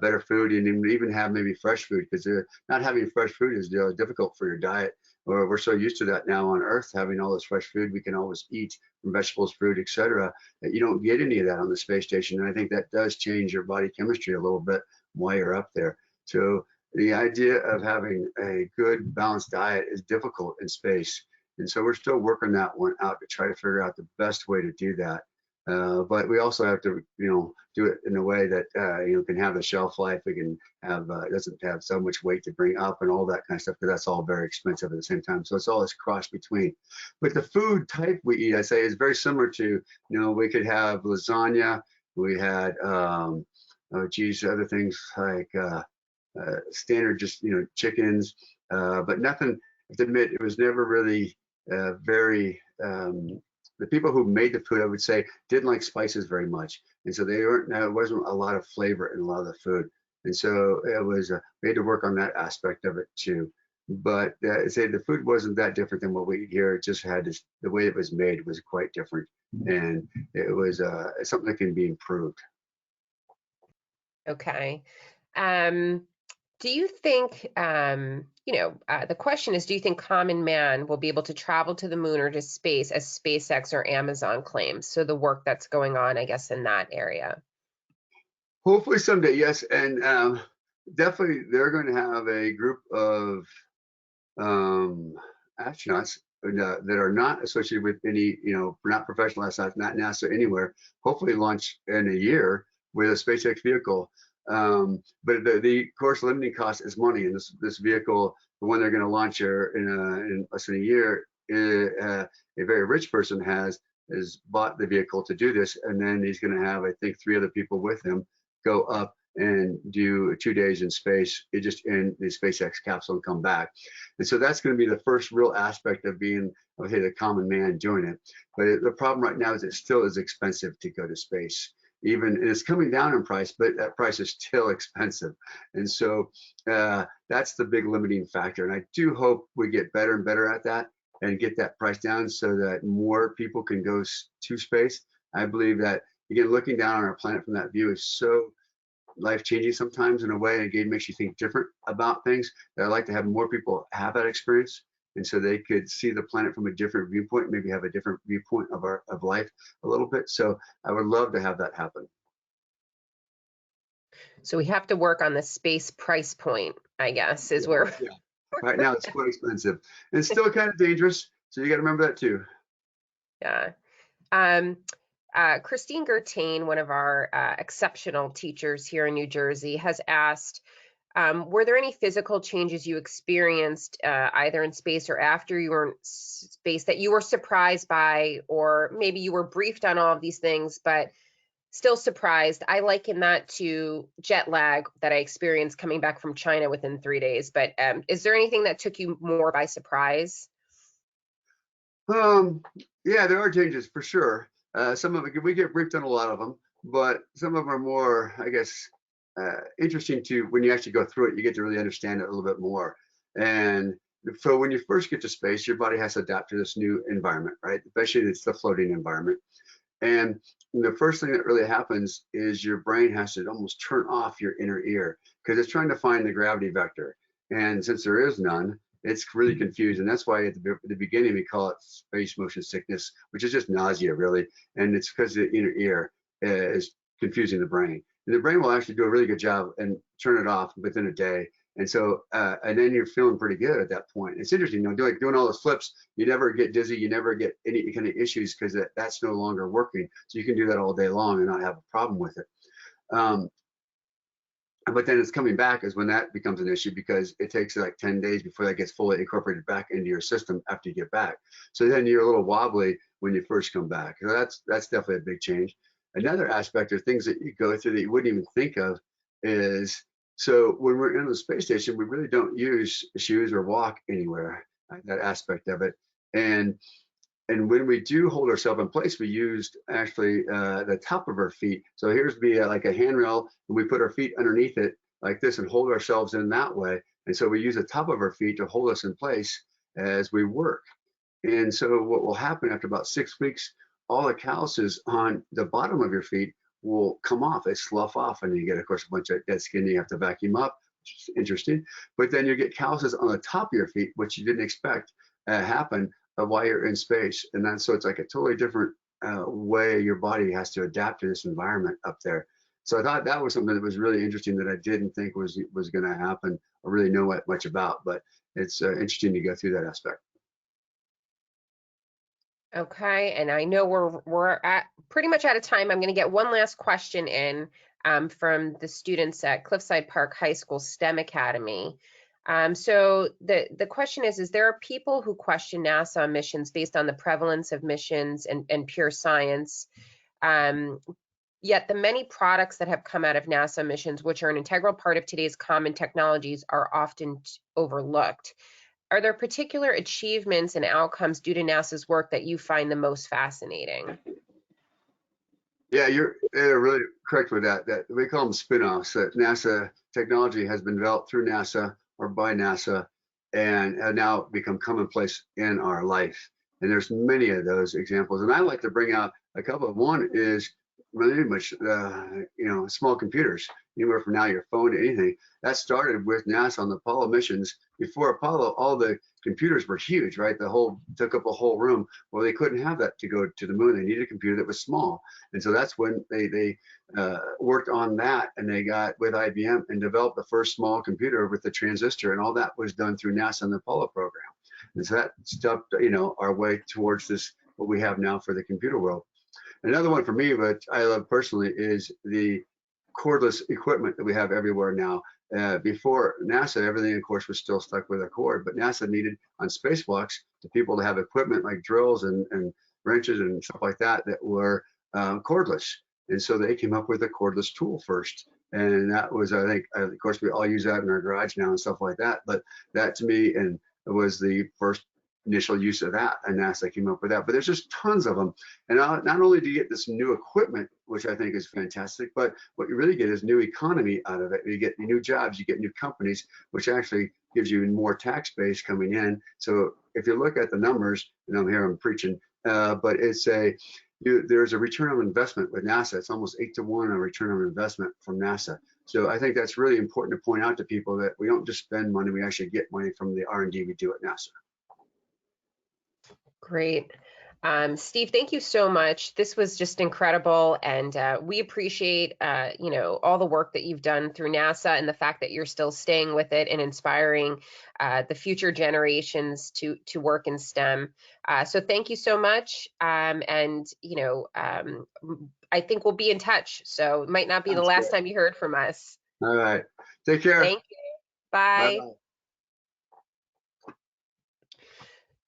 better food, and even have maybe fresh food, because not having fresh food is difficult for your diet. Or we're so used to that now on Earth, having all this fresh food we can always eat from vegetables, fruit, etc., that you don't get any of that on the space station. And I think that does change your body chemistry a little bit while you're up there. So the idea of having a good balanced diet is difficult in space. And so we're still working that one out to try to figure out the best way to do that. But we also have to, do it in a way that, can have a shelf life. We can have, doesn't have so much weight to bring up and all that kind of stuff, because that's all very expensive at the same time. So it's all this cross between. But the food type we eat, I say, is very similar to, we could have lasagna. We had, other things like standard, just, chickens, but nothing, I have to admit, it was never really very, the people who made the food, I would say, didn't like spices very much. And so there wasn't a lot of flavor in a lot of the food. And so it was, we had to work on that aspect of it too. But say the food wasn't that different than what we eat here. It just had this, the way it was made was quite different. And it was something that can be improved. Okay. Do you think, the question is, do you think common man will be able to travel to the moon or to space as SpaceX or Amazon claims? So the work that's going on, I guess, in that area. Hopefully someday, yes. And definitely they're going to have a group of astronauts that are not associated with any, not professional astronauts, not NASA anywhere, hopefully launch in a year with a SpaceX vehicle. But the course limiting cost is money, and this vehicle, the one they're going to launch here in less than a year, a very rich person has bought the vehicle to do this, and then he's going to have, I think, 3 other people with him go up and do 2 days in space, just in the SpaceX capsule, and come back. And so that's going to be the first real aspect of being, okay, the common man doing it. But the problem right now is it still is expensive to go to space. And it's coming down in price, but that price is still expensive. And so that's the big limiting factor. And I do hope we get better and better at that and get that price down so that more people can go to space. I believe that, again, looking down on our planet from that view is so life-changing sometimes, in a way. Again, makes you think different about things. That I'd like to have more people have that experience, and so they could see the planet from a different viewpoint, maybe have a different viewpoint of life a little bit. So I would love to have that happen. So we have to work on the space price point, I guess, is where. Yeah. Right now it's quite expensive and still kind of dangerous. So you got to remember that too. Yeah. Christine Gertain, one of our exceptional teachers here in New Jersey, has asked, were there any physical changes you experienced either in space or after you were in space that you were surprised by, or maybe you were briefed on all of these things, but still surprised? I liken that to jet lag that I experienced coming back from China within 3 days. But is there anything that took you more by surprise? Yeah, there are changes for sure. Some of it, we get briefed on a lot of them, but some of them are more, I guess, interesting to when you actually go through it, you get to really understand it a little bit more. And so when you first get to space, your body has to adapt to this new environment, right? Especially it's the floating environment. And the first thing that really happens is your brain has to almost turn off your inner ear because it's trying to find the gravity vector. And since there is none, it's really confused. And that's why at the beginning we call it space motion sickness, which is just nausea, really. And it's because the inner ear is confusing the brain. And the brain will actually do a really good job and turn it off within a day. And so, and then you're feeling pretty good at that point. It's interesting, doing all those flips, you never get dizzy, you never get any kind of issues because that's no longer working. So you can do that all day long and not have a problem with it. But then it's coming back is when that becomes an issue because it takes like 10 days before that gets fully incorporated back into your system after you get back. So then you're a little wobbly when you first come back. So that's definitely a big change. Another aspect of things that you go through that you wouldn't even think of is, so when we're in the space station, we really don't use shoes or walk anywhere, that aspect of it. And when we do hold ourselves in place, we used actually the top of our feet. So here's like a handrail, and we put our feet underneath it like this and hold ourselves in that way. And so we use the top of our feet to hold us in place as we work. And so what will happen after about 6 weeks, all the calluses on the bottom of your feet will come off. They slough off, and you get, of course, a bunch of dead skin you have to vacuum up, which is interesting. But then you get calluses on the top of your feet, which you didn't expect happen while you're in space. And then so it's like a totally different way your body has to adapt to this environment up there. So I thought that was something that was really interesting that I didn't think was going to happen or really know much about, but it's interesting to go through that aspect. Okay, and I know we're at pretty much out of time. I'm going to get one last question in from the students at Cliffside Park High School STEM Academy. So the question is there are people who question NASA missions based on the prevalence of missions and pure science, yet the many products that have come out of NASA missions, which are an integral part of today's common technologies, are often overlooked. Are there particular achievements and outcomes due to NASA's work that you find the most fascinating? Yeah, you're really correct with that. That we call them spin-offs. That NASA technology has been developed through NASA or by NASA and have now become commonplace in our life. And there's many of those examples. And I like to bring out a couple. One is really much, small computers, anywhere from now your phone to anything. That started with NASA on the Apollo missions. Before Apollo, all the computers were huge, right? Took up a whole room. Well, they couldn't have that to go to the moon. They needed a computer that was small. And so that's when they worked on that, and they got with IBM and developed the first small computer with the transistor, and all that was done through NASA and the Apollo program. And so that stepped, our way towards this, what we have now for the computer world. Another one for me, which I love personally, is the cordless equipment that we have everywhere now. Before NASA, everything, of course, was still stuck with a cord, but NASA needed on spacewalks the people to have equipment like drills and wrenches and stuff like that were cordless. And so they came up with a cordless tool first. And that was, I think, of course, we all use that in our garage now and stuff like that. But that to me, and it was the first initial use of that, and NASA came up with that. But there's just tons of them. And not only do you get this new equipment, which I think is fantastic, but what you really get is new economy out of it. You get new jobs, you get new companies, which actually gives you more tax base coming in. So if you look at the numbers, and I'm preaching, but it's there's a return on investment with NASA. It's almost 8 to 1 on return on investment from NASA. So I think that's really important to point out to people that we don't just spend money, we actually get money from the R&D we do at NASA. Great. Steve, thank you so much. This was just incredible, and we appreciate, all the work that you've done through NASA and the fact that you're still staying with it and inspiring the future generations to work in STEM. So thank you so much, I think we'll be in touch. So it might not be the Sounds last good. time you heard from us. All right. Take care. Thank you. Bye. Bye-bye.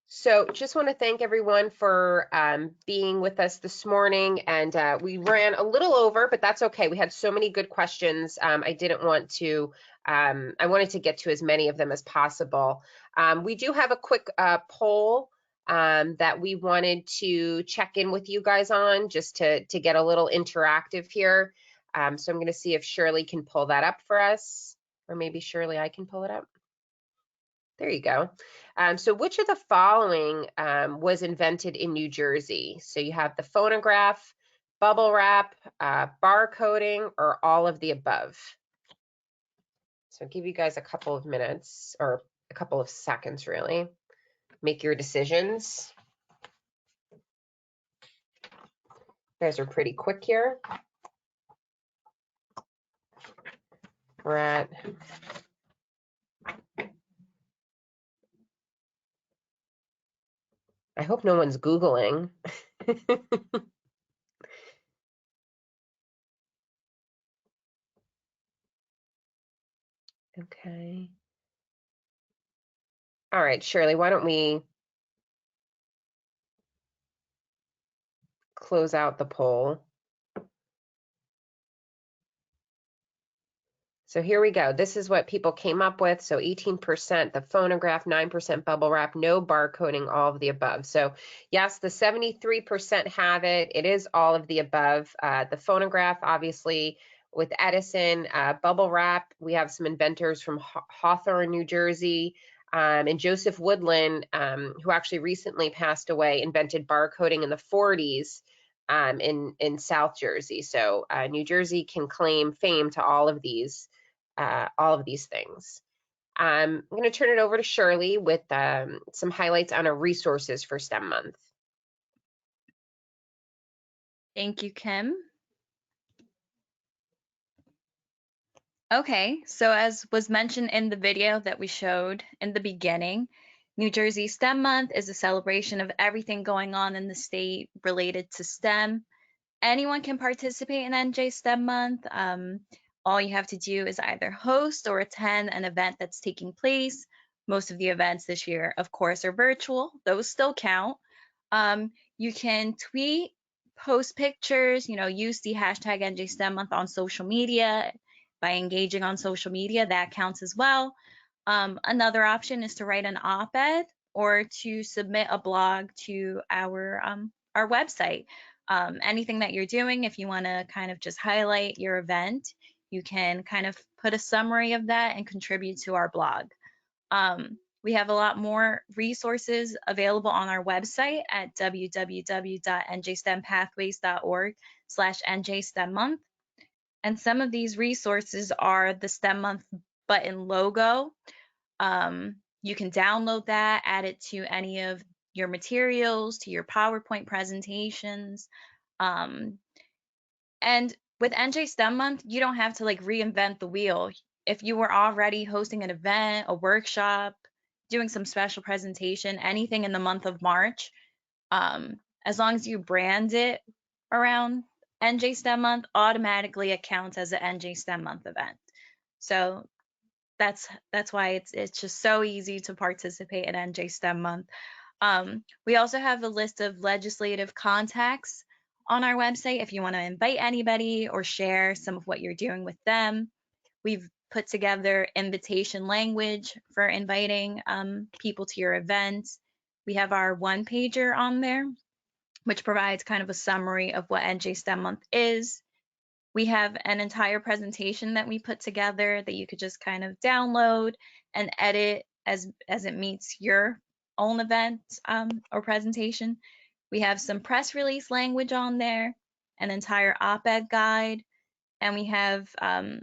So just want to thank everyone for being with us this morning. And we ran a little over, but that's okay. We had so many good questions. I wanted to get to as many of them as possible. We do have a quick poll that we wanted to check in with you guys on, just to get a little interactive here. So I'm going to see if Shirley can pull that up for us, or maybe Shirley, I can pull it up. There you go. So which of the following was invented in New Jersey? So you have the phonograph, bubble wrap, barcoding, or all of the above. So I'll give you guys a couple of minutes, or a couple of seconds really. Make your decisions. You guys are pretty quick here. We're at I hope no one's Googling. Okay. All right, Shirley, why don't we close out the poll? So here we go. This is what people came up with. So 18% the phonograph, 9% bubble wrap, no barcoding, all of the above. So yes, the 73% have it. It is all of the above. The phonograph, obviously, with Edison, bubble wrap, we have some inventors from Hawthorne, New Jersey, and Joseph Woodland, who actually recently passed away, invented barcoding in the 40s. In South Jersey. So New Jersey can claim fame to all of these things. I'm going to turn it over to Shirley with some highlights on our resources for STEM Month. Thank you, Kim. Okay, so as was mentioned in the video that we showed in the beginning, New Jersey STEM Month is a celebration of everything going on in the state related to STEM. Anyone can participate in NJ STEM Month. All you have to do is either host or attend an event that's taking place. Most of the events this year, of course, are virtual. Those still count. You can tweet, post pictures, use the hashtag NJ STEM Month on social media. By engaging on social media, that counts as well. Another option is to write an op-ed or to submit a blog to our website. Anything that you're doing, if you want to kind of just highlight your event, you can kind of put a summary of that and contribute to our blog. We have a lot more resources available on our website at www.njstempathways.org/njstemmonth. And some of these resources are the STEM Month button logo. You can download that, add it to any of your materials, to your PowerPoint presentations. And with NJ STEM Month, you don't have to reinvent the wheel. If you were already hosting an event, a workshop, doing some special presentation, anything in the month of March, as long as you brand it around NJ STEM Month, automatically it counts as an NJ STEM Month event. So that's why it's just so easy to participate in NJ STEM Month. We also have a list of legislative contacts on our website if you want to invite anybody or share some of what you're doing with them. We've put together invitation language for inviting people to your events. We have our one-pager on there, which provides kind of a summary of what NJ STEM Month is. We have an entire presentation that we put together that you could just kind of download and edit as it meets your own event or presentation. We have some press release language on there, an entire op-ed guide, and we have a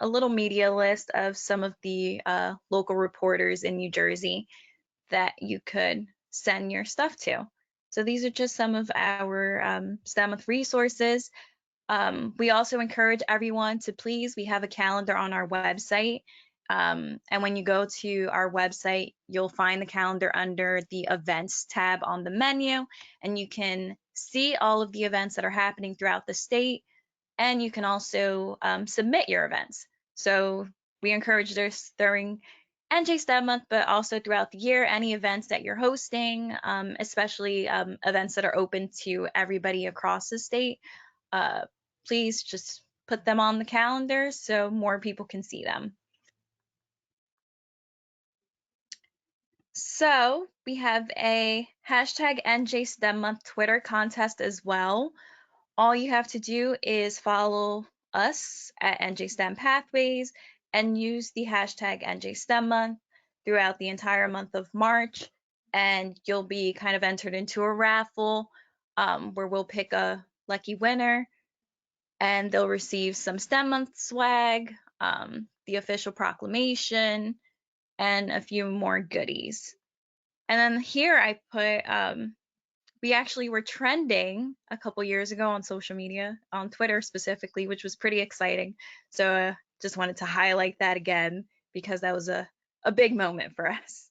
little media list of some of the local reporters in New Jersey that you could send your stuff to. So these are just some of our STEM Month resources. We also encourage everyone to please, we have a calendar on our website. And when you go to our website, you'll find the calendar under the events tab on the menu, and you can see all of the events that are happening throughout the state. And you can also submit your events. So we encourage this during NJ STEM Month, but also throughout the year, any events that you're hosting, especially events that are open to everybody across the state, please just put them on the calendar so more people can see them. So we have a hashtag NJ STEM Month Twitter contest as well. All you have to do is follow us at NJ STEM Pathways and use the hashtag NJ STEM Month throughout the entire month of March, and you'll be kind of entered into a raffle where we'll pick a lucky winner, and they'll receive some STEM Month swag, the official proclamation, and a few more goodies. And then here I put, we actually were trending a couple years ago on social media, on Twitter specifically, which was pretty exciting. So just wanted to highlight that again because that was a big moment for us.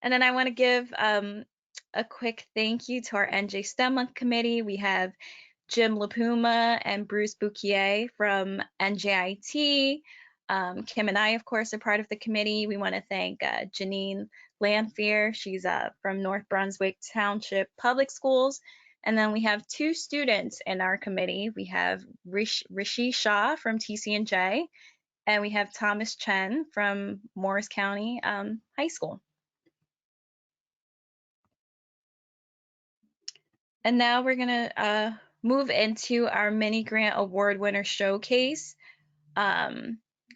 And then I want to give a quick thank you to our NJ STEM Month committee. We have Jim LaPuma and Bruce Bouquier from NJIT. Kim and I, of course, are part of the committee. We want to thank Janine Lanphier. She's from North Brunswick Township Public Schools. And then we have two students in our committee. We have Rishi Shah from TCNJ, and we have Thomas Chen from Morris County High School. And now we're gonna move into our mini grant award winner showcase.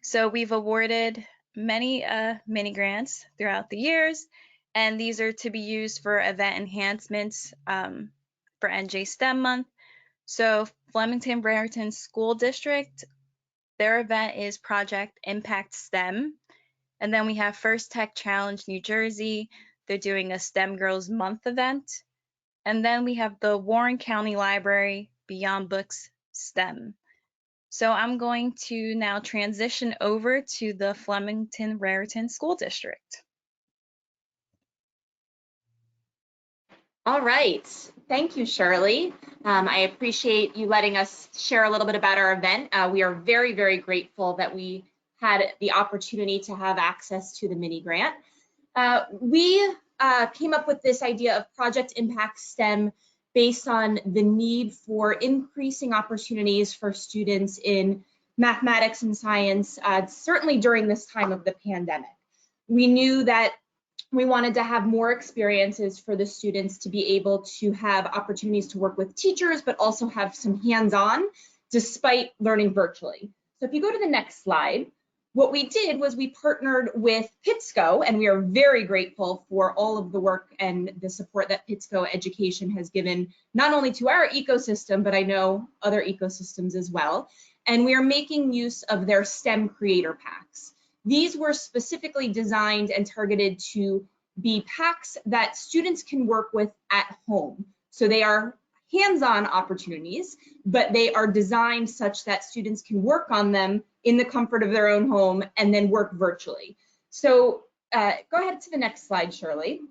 So we've awarded many mini grants throughout the years, and these are to be used for event enhancements for NJ STEM Month. So Flemington Brereton School District, their event is Project Impact STEM. And then we have First Tech Challenge New Jersey. They're doing a STEM Girls Month event. And then we have the Warren County Library Beyond Books STEM. So I'm going to now transition over to the Flemington Brereton School District. All right, thank you, Shirley. I appreciate you letting us share a little bit about our event. We are very, very grateful that we had the opportunity to have access to the mini grant. We came up with this idea of Project Impact STEM based on the need for increasing opportunities for students in mathematics and science, certainly during this time of the pandemic. We knew that we wanted to have more experiences for the students to be able to have opportunities to work with teachers, but also have some hands-on despite learning virtually. So if you go to the next slide, what we did was we partnered with PITSCO, and we are very grateful for all of the work and the support that PITSCO Education has given, not only to our ecosystem, but I know other ecosystems as well. And we are making use of their STEM creator packs. These were specifically designed and targeted to be packs that students can work with at home. So they are hands-on opportunities, but they are designed such that students can work on them in the comfort of their own home and then work virtually. So go ahead to the next slide, Shirley.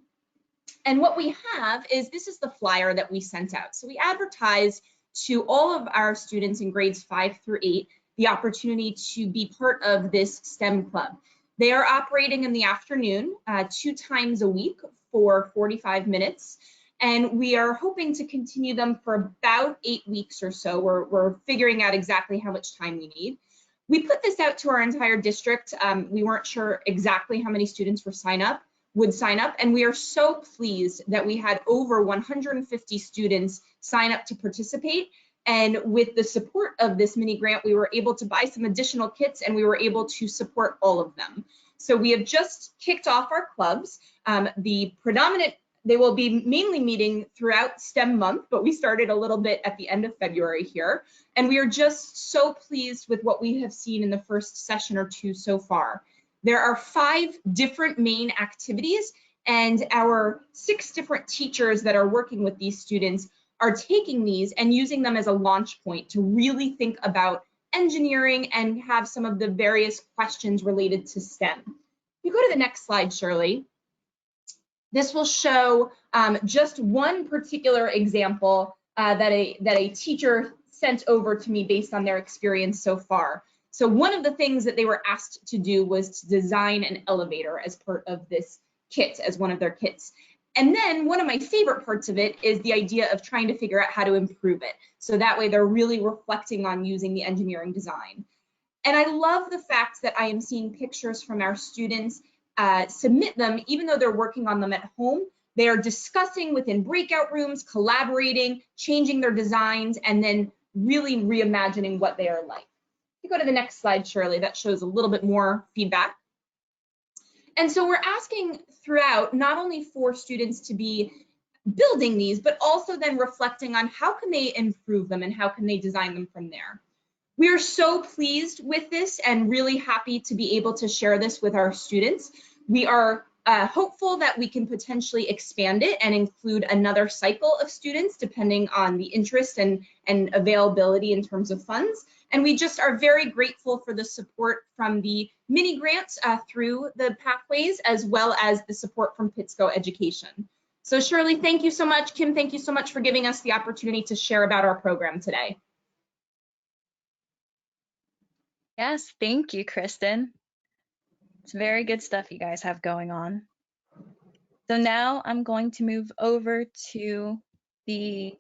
And what we have is, this is the flyer that we sent out. So we advertised to all of our students in grades 5 through 8 the opportunity to be part of this STEM club. They are operating in the afternoon 2 times a week for 45 minutes. And we are hoping to continue them for about 8 weeks or so. We're figuring out exactly how much time we need. We put this out to our entire district. We weren't sure exactly how many students would sign up, and we are so pleased that we had over 150 students sign up to participate. And with the support of this mini grant, we were able to buy some additional kits, and we were able to support all of them. So we have just kicked off our clubs. They will be mainly meeting throughout STEM month, but we started a little bit at the end of February here. And we are just so pleased with what we have seen in the first session or two so far. There are 5 different main activities, And our 6 different teachers that are working with these students are taking these and using them as a launch point to really think about engineering and have some of the various questions related to STEM. If you go to the next slide, Shirley, this will show just one particular example that a teacher sent over to me based on their experience so far. So one of the things that they were asked to do was to design an elevator as part of this kit, as one of their kits. And then one of my favorite parts of it is the idea of trying to figure out how to improve it. So that way they're really reflecting on using the engineering design. And I love the fact that I am seeing pictures from our students submit them, even though they're working on them at home. They are discussing within breakout rooms, collaborating, changing their designs, and then really reimagining what they are like. If you go to the next slide, Shirley, that shows a little bit more feedback. And so we're asking throughout, not only for students to be building these, but also then reflecting on how can they improve them and how can they design them from there. We are so pleased with this and really happy to be able to share this with our students. We are hopeful that we can potentially expand it and include another cycle of students depending on the interest and availability in terms of funds. And we just are very grateful for the support from the mini grants through the pathways, as well as the support from Pittsco Education. So Shirley, thank you so much. Kim, thank you so much for giving us the opportunity to share about our program today. Yes, thank you, Kristen. It's very good stuff you guys have going on. So now I'm going to move over to the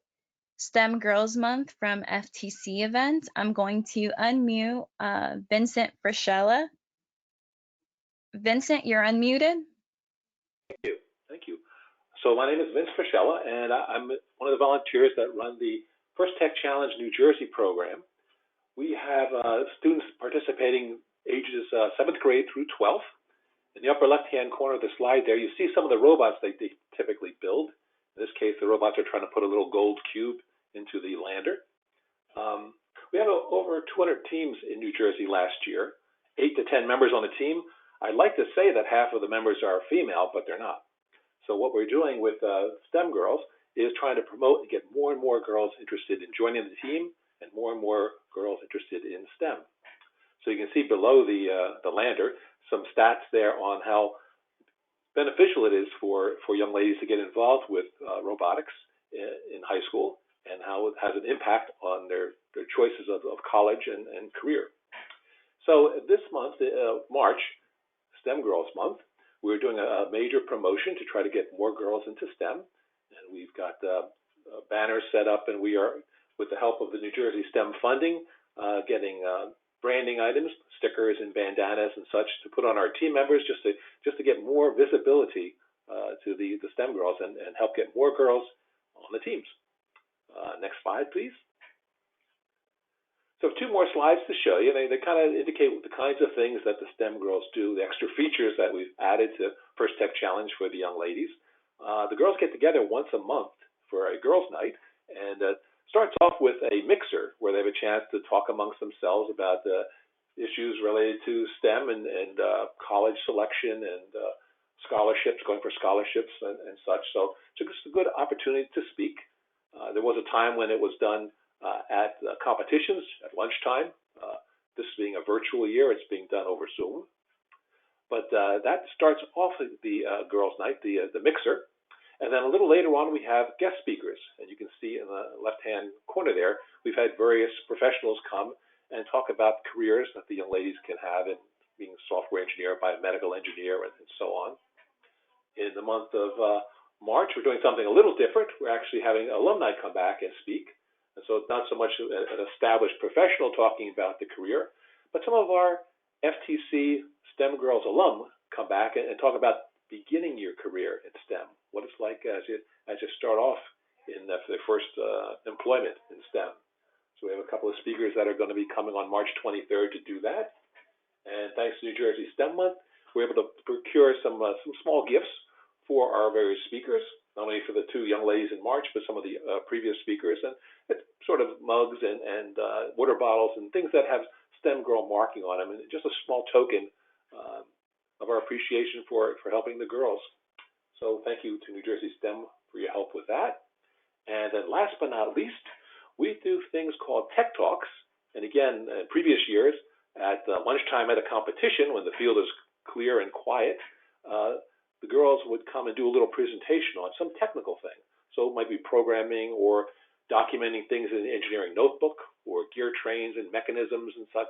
STEM Girls Month from FTC event. I'm going to unmute Vincent Frischella. Vincent, you're unmuted. Thank you. So my name is Vince Frischella, and I'm one of the volunteers that run the First Tech Challenge New Jersey program. We have students participating ages 7th grade through 12th. In the upper left-hand corner of the slide there, you see some of the robots they typically build. In this case, the robots are trying to put a little gold cube into the lander. We have over 200 teams in New Jersey last year, 8 to 10 members on the team. I'd like to say that half of the members are female, but they're not. So what we're doing with STEM Girls is trying to promote and get more and more girls interested in joining the team and more girls interested in STEM. So you can see below the lander some stats there on how beneficial it is for young ladies to get involved with robotics in high school, and how it has an impact on their choices of college and career. So this month, March, STEM Girls Month, we're doing a major promotion to try to get more girls into STEM. And we've got banners set up, and we are, with the help of the New Jersey STEM funding, getting branding items, stickers and bandanas and such to put on our team members just to get more visibility to the STEM girls and help get more girls on the teams. Next slide, please. So 2 more slides to show you. They kind of indicate the kinds of things that the STEM girls do, the extra features that we've added to First Tech Challenge for the young ladies. The girls get together once a month for a girls' night, and starts off with a mixer where they have a chance to talk amongst themselves about issues related to STEM and college selection and scholarships, going for scholarships and such. So it's just a good opportunity to speak. There was a time when it was done at competitions at lunchtime. This being a virtual year, it's being done over Zoom. But that starts off the girls' night, the mixer. And then a little later on, we have guest speakers. And you can see in the left-hand corner there, we've had various professionals come and talk about careers that the young ladies can have in being a software engineer, biomedical engineer, and so on. In the month of March, we're doing something a little different. We're actually having alumni come back and speak. And so it's not so much an established professional talking about the career, but some of our FTC STEM Girls alum come back and talk about beginning your career in STEM, what it's like as you start off in the first employment in STEM. So we have a couple of speakers that are going to be coming on March 23rd to do that. And thanks to New Jersey STEM Month, we're able to procure some small gifts for our various speakers, not only for the 2 young ladies in March, but some of the previous speakers, and it's sort of mugs and water bottles and things that have STEM Girl marking on them, and just a small token of our appreciation for helping the girls. So thank you to New Jersey STEM for your help with that. And then last but not least, we do things called Tech Talks. And again, in previous years, at lunchtime at a competition, when the field is clear and quiet, the girls would come and do a little presentation on some technical thing. So it might be programming or documenting things in the engineering notebook or gear trains and mechanisms and such.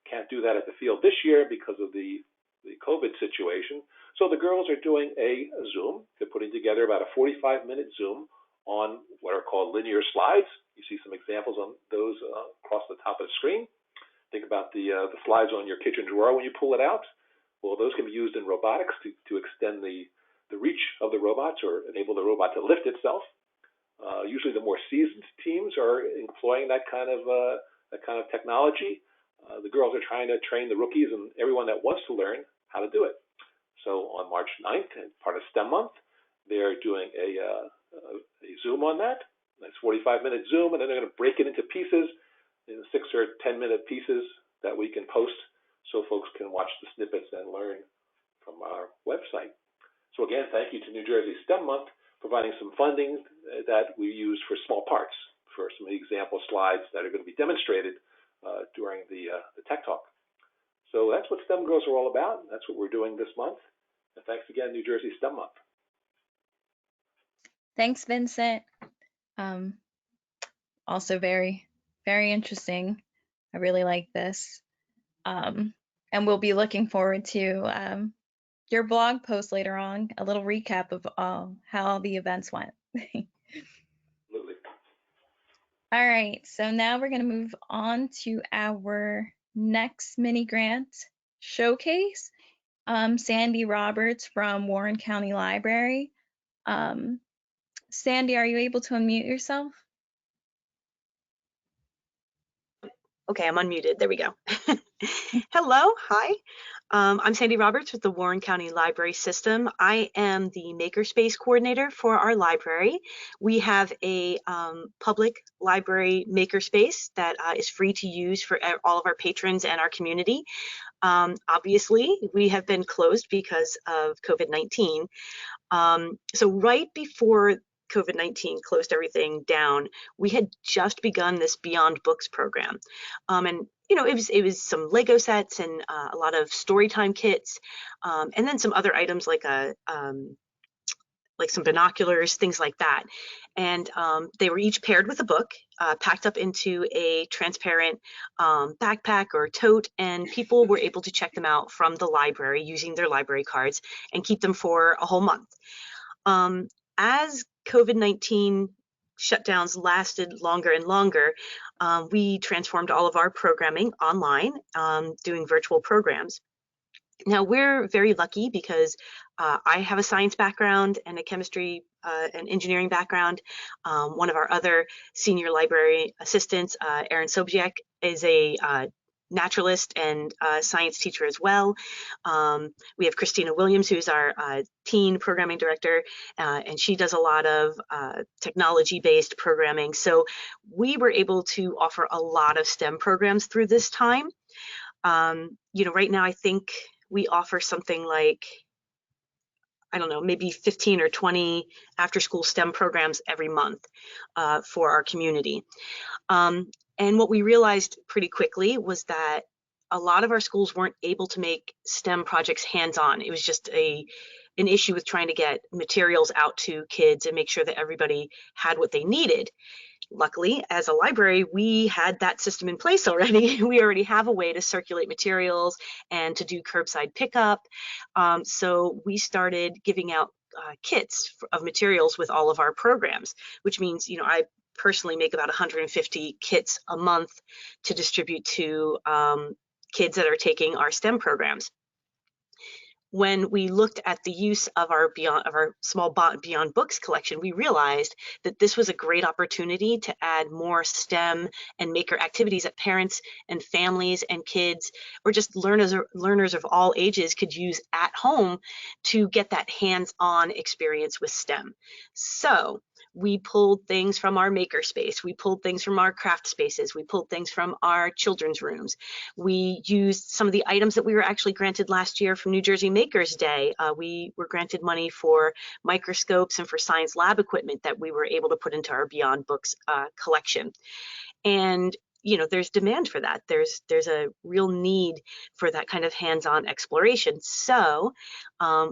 Can't do that at the field this year because of the COVID situation. So the girls are doing a Zoom. They're putting together about a 45-minute Zoom on what are called linear slides. You see some examples on those across the top of the screen. Think about the slides on your kitchen drawer when you pull it out. Well, those can be used in robotics to extend the reach of the robots or enable the robot to lift itself. Usually the more seasoned teams are employing that kind of technology. The girls are trying to train the rookies and everyone that wants to learn how to do it. So on March 9th, as part of STEM month, they're doing a Zoom on that. That's 45-minute Zoom, and then they're going to break it into pieces, in 6 or 10-minute pieces that we can post so folks can watch the snippets and learn from our website. So again, thank you to New Jersey STEM Month, providing some funding that we use for small parts, for some example slides that are going to be demonstrated during the Tech Talk. So that's what STEM Girls are all about. That's what we're doing this month. And thanks again, New Jersey STEM Month. Thanks, Vincent. Also very, very interesting. I really like this. And we'll be looking forward to your blog post later on, a little recap of how the events went. Absolutely. All right, so now we're going to move on to our next mini grant showcase. Sandy Roberts from Warren County Library. Sandy, are you able to unmute yourself? Okay, I'm unmuted. There we go. Hello, hi. I'm Sandy Roberts with the Warren County Library System. I am the Makerspace Coordinator for our library. We have a public library makerspace that is free to use for all of our patrons and our community. Obviously, we have been closed because of COVID-19. So right before COVID-19 closed everything down, we had just begun this Beyond Books program. And you know, it was some Lego sets and a lot of storytime kits, and then some other items like some binoculars, things like that. And they were each paired with a book, packed up into a transparent backpack or tote, and people were able to check them out from the library using their library cards and keep them for a whole month. As COVID-19 shutdowns lasted longer and longer, we transformed all of our programming online, doing virtual programs. Now, we're very lucky because I have a science background and a chemistry and engineering background. One of our other senior library assistants, Erin Sobiek, is a naturalist and science teacher as well. We have Christina Williams, who's our teen programming director, and she does a lot of technology-based programming. So we were able to offer a lot of STEM programs through this time. You know, right now I think we offer something like, I don't know, maybe 15 or 20 after-school STEM programs every month for our community. And what we realized pretty quickly was that a lot of our schools weren't able to make STEM projects hands-on. It was just an issue with trying to get materials out to kids and make sure that everybody had what they needed. Luckily, as a library, we had that system in place already. We already have a way to circulate materials and to do curbside pickup. So we started giving out kits of materials with all of our programs, which means, you know, I personally make about 150 kits a month to distribute to kids that are taking our STEM programs. When we looked at the use of our small Beyond Books collection, we realized that this was a great opportunity to add more STEM and maker activities that parents and families and kids, or just learners of all ages, could use at home to get that hands-on experience with STEM. So We pulled things from our maker space. We pulled things from our craft spaces. We pulled things from our children's rooms. We used some of the items that we were actually granted last year from New Jersey Makers Day. We were granted money for microscopes and for science lab equipment that we were able to put into our Beyond Books collection. And you know, there's demand for that. There's a real need for that kind of hands-on exploration. So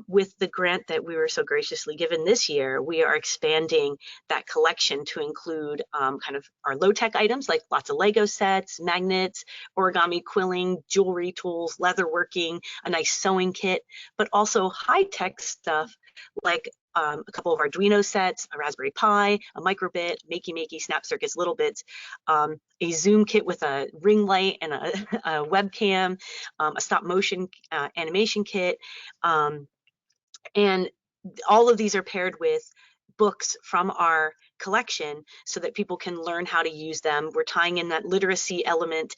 with the grant that we were so graciously given this year, we are expanding that collection to include kind of our low-tech items like lots of Lego sets, magnets, origami quilling, jewelry tools, leatherworking, a nice sewing kit, but also high-tech stuff like a couple of Arduino sets, a Raspberry Pi, a microbit, Makey, Snap Circuits, Little Bits, a Zoom kit with a ring light and a webcam, a stop motion animation kit. And all of these are paired with books from our collection so that people can learn how to use them. We're tying in that literacy element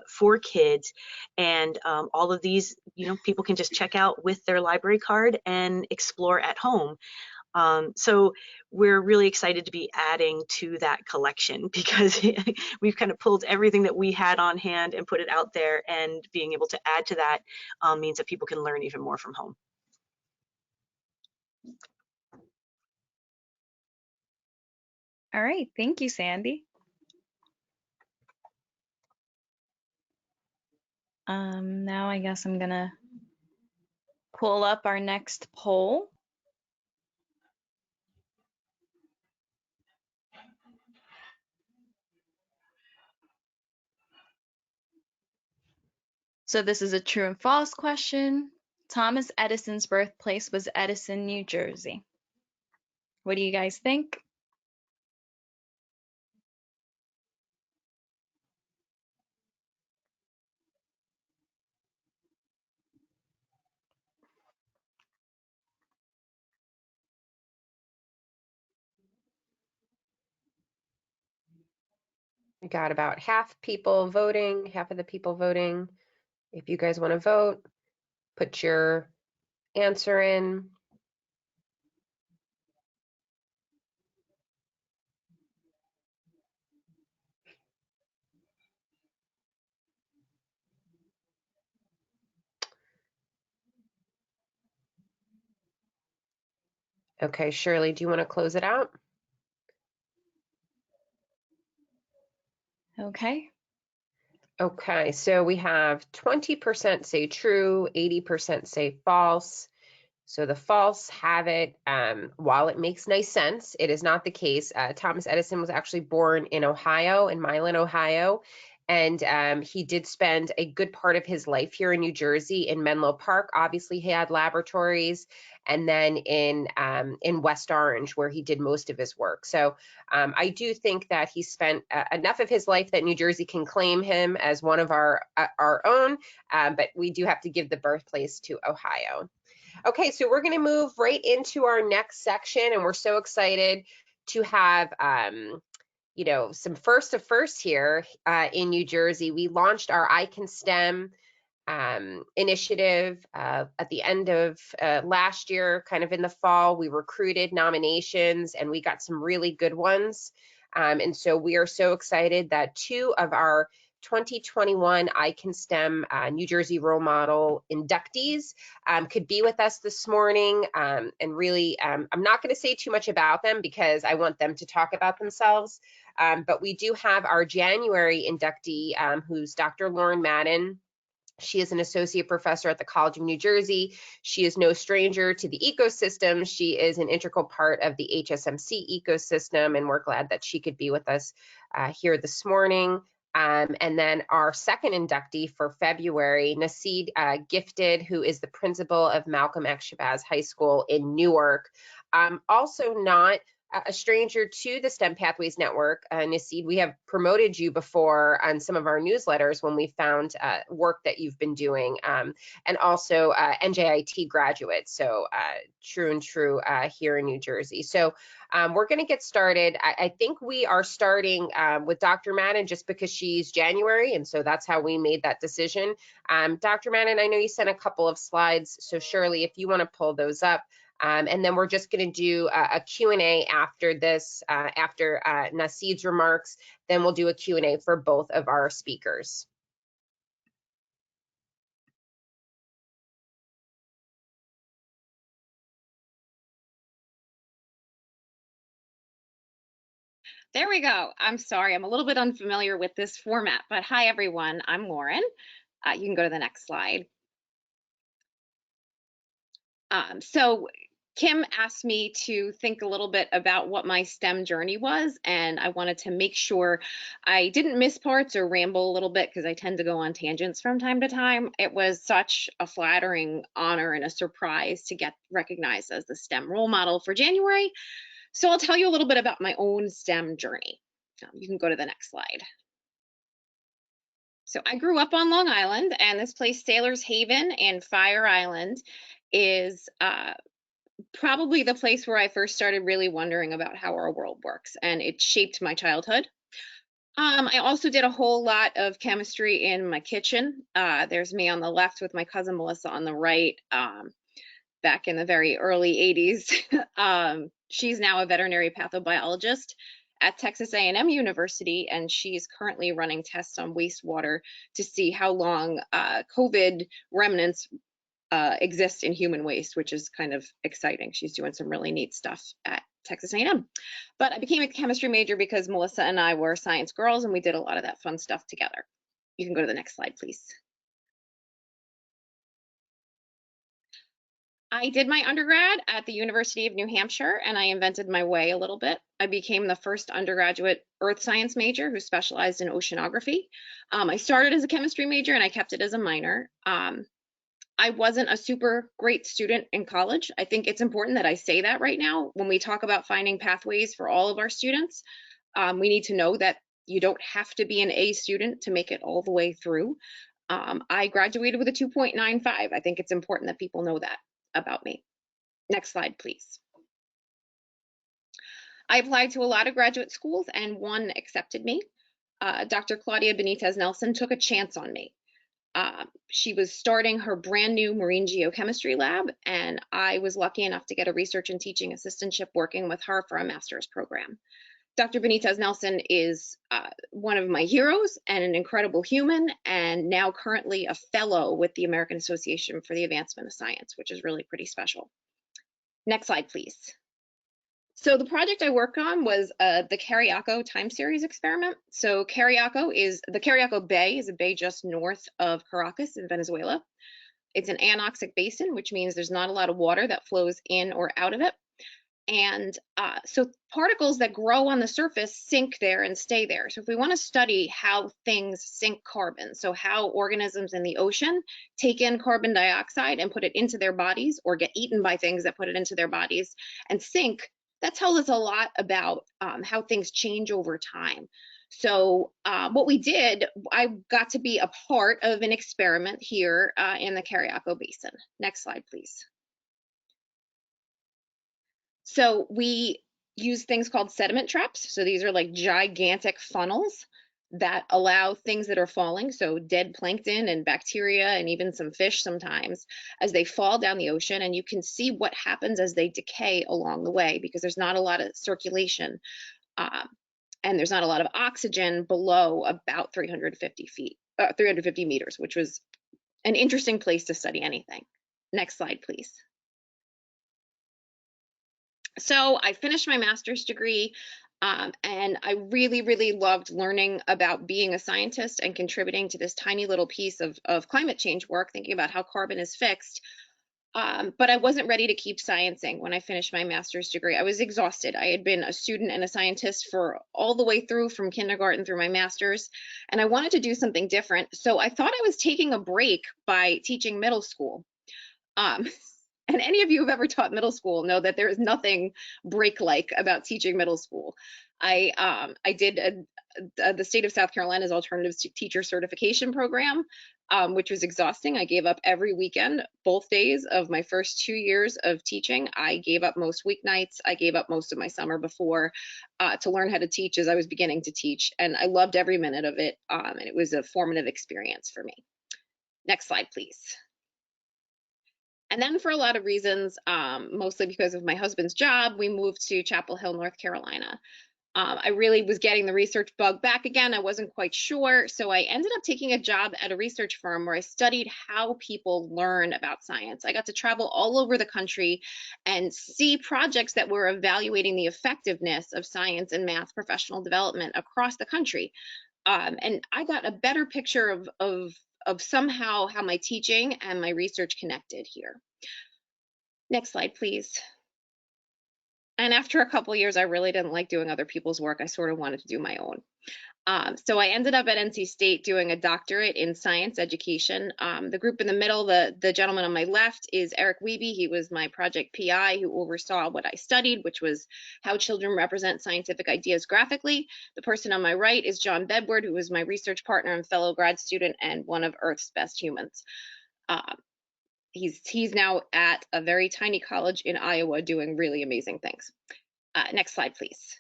for kids, and all of these, you know, people can just check out with their library card and explore at home. So we're really excited to be adding to that collection because we've kind of pulled everything that we had on hand and put it out there, and being able to add to that means that people can learn even more from home. All right, thank you, Sandy. Now I guess I'm gonna pull up our next poll. So this is a true and false question. Thomas Edison's birthplace was Edison, New Jersey. What do you guys think? We got about half people voting, half of the people voting. If you guys want to vote, put your answer in. Okay, Shirley, do you want to close it out? Okay. Okay, so we have 20% say true, 80% say false. So the false have it. While it makes nice sense, it is not the case. Thomas Edison was actually born in Ohio, in Milan, Ohio. And he did spend a good part of his life here in New Jersey in Menlo Park. Obviously, he had laboratories, and then in West Orange, where he did most of his work. So I do think that he spent enough of his life that New Jersey can claim him as one of our own, but we do have to give the birthplace to Ohio. Okay, so we're going to move right into our next section, and we're so excited to have you know, some first of first here in New Jersey. We launched our I Can STEM initiative at the end of last year, kind of in the fall. We recruited nominations and we got some really good ones. And so we are so excited that 2 of our 2021 I Can STEM New Jersey role model inductees could be with us this morning. And really, I'm not going to say too much about them because I want them to talk about themselves. But we do have our January inductee, who's Dr. Lauren Madden. She is an associate professor at the College of New Jersey. She is no stranger to the ecosystem. She is an integral part of the HSMC ecosystem, and we're glad that she could be with us here this morning. And then our second inductee for February, Nasid Gifted, who is the principal of Malcolm X Shabazz High School in Newark. Also not a stranger to the STEM Pathways Network. Nasid, we have promoted you before on some of our newsletters when we found work that you've been doing, and also NJIT graduate, so true and true here in New Jersey. So we're going to get started. I think we are starting with Dr. Madden just because she's January, and so that's how we made that decision. Dr. Madden, I know you sent a couple of slides, so Shirley, if you want to pull those up, And then we're just going to do a Q&A after this, after Nasid's remarks. Then we'll do a Q&A for both of our speakers. There we go. I'm sorry, I'm a little bit unfamiliar with this format, but hi everyone, I'm Lauren. You can go to the next slide. So Kim asked me to think a little bit about what my STEM journey was, and I wanted to make sure I didn't miss parts or ramble a little bit because I tend to go on tangents from time to time. It was such a flattering honor and a surprise to get recognized as the STEM role model for January. So I'll tell you a little bit about my own STEM journey. You can go to the next slide. So I grew up on Long Island, and this place, Sailor's Haven and Fire Island, is probably the place where I first started really wondering about how our world works, and it shaped my childhood. I also did a whole lot of chemistry in my kitchen. There's me on the left with my cousin Melissa on the right, back in the very early 80s. She's now a veterinary pathobiologist at Texas A&M University, and she's currently running tests on wastewater to see how long COVID remnants exist in human waste, which is kind of exciting. She's doing some really neat stuff at Texas A&M. But I became a chemistry major because Melissa and I were science girls, and we did a lot of that fun stuff together. You can go to the next slide, please. I did my undergrad at the University of New Hampshire, and I invented my way a little bit. I became the first undergraduate earth science major who specialized in oceanography. I started as a chemistry major, and I kept it as a minor. I wasn't a super great student in college. I think it's important that I say that right now. When we talk about finding pathways for all of our students, we need to know that you don't have to be an A student to make it all the way through. I graduated with a 2.95. I think it's important that people know that about me. Next slide, please. I applied to a lot of graduate schools, and one accepted me. Dr. Claudia Benitez Nelson took a chance on me. She was starting her brand new marine geochemistry lab, and I was lucky enough to get a research and teaching assistantship working with her for a master's program. Dr. Benitez Nelson is one of my heroes and an incredible human, and now currently a fellow with the American Association for the Advancement of Science, which is really pretty special. Next slide, please. So the project I worked on was the Cariaco time series experiment. So the Cariaco Bay is a bay just north of Caracas in Venezuela. It's an anoxic basin, which means there's not a lot of water that flows in or out of it. And so particles that grow on the surface sink there and stay there. So if we want to study how things sink carbon, so how organisms in the ocean take in carbon dioxide and put it into their bodies, or get eaten by things that put it into their bodies and sink, that tells us a lot about how things change over time. So what we did, I got to be a part of an experiment here in the Cariaco Basin. Next slide, please. So we use things called sediment traps. So these are like gigantic funnels that allow things that are falling, so dead plankton and bacteria and even some fish sometimes, as they fall down the ocean, and you can see what happens as they decay along the way, because there's not a lot of circulation and there's not a lot of oxygen below about 350 meters, which was an interesting place to study anything. Next slide, please. So I finished my master's degree, and I really, really loved learning about being a scientist and contributing to this tiny little piece of climate change work, thinking about how carbon is fixed. But I wasn't ready to keep sciencing when I finished my master's degree. I was exhausted. I had been a student and a scientist for all the way through, from kindergarten through my master's, and I wanted to do something different. So I thought I was taking a break by teaching middle school. And any of you who've ever taught middle school know that there is nothing break-like about teaching middle school. I did the state of South Carolina's alternative teacher certification program, which was exhausting. I gave up every weekend, both days of my first 2 years of teaching. I gave up most weeknights. I gave up most of my summer before to learn how to teach as I was beginning to teach. And I loved every minute of it. And it was a formative experience for me. Next slide, please. And then for a lot of reasons, mostly because of my husband's job, we moved to Chapel Hill, North Carolina. I really was getting the research bug back again. I wasn't quite sure. So I ended up taking a job at a research firm where I studied how people learn about science. I got to travel all over the country and see projects that were evaluating the effectiveness of science and math professional development across the country. And I got a better picture of somehow how my teaching and my research connected here. Next slide, please. And after a couple of years, I really didn't like doing other people's work. I sort of wanted to do my own. So I ended up at NC State doing a doctorate in science education. The group in the middle, the gentleman on my left is Eric Wiebe. He was my project PI who oversaw what I studied, which was how children represent scientific ideas graphically. The person on my right is John Bedward, who was my research partner and fellow grad student and one of Earth's best humans. He's now at a very tiny college in Iowa doing really amazing things. Next slide, please.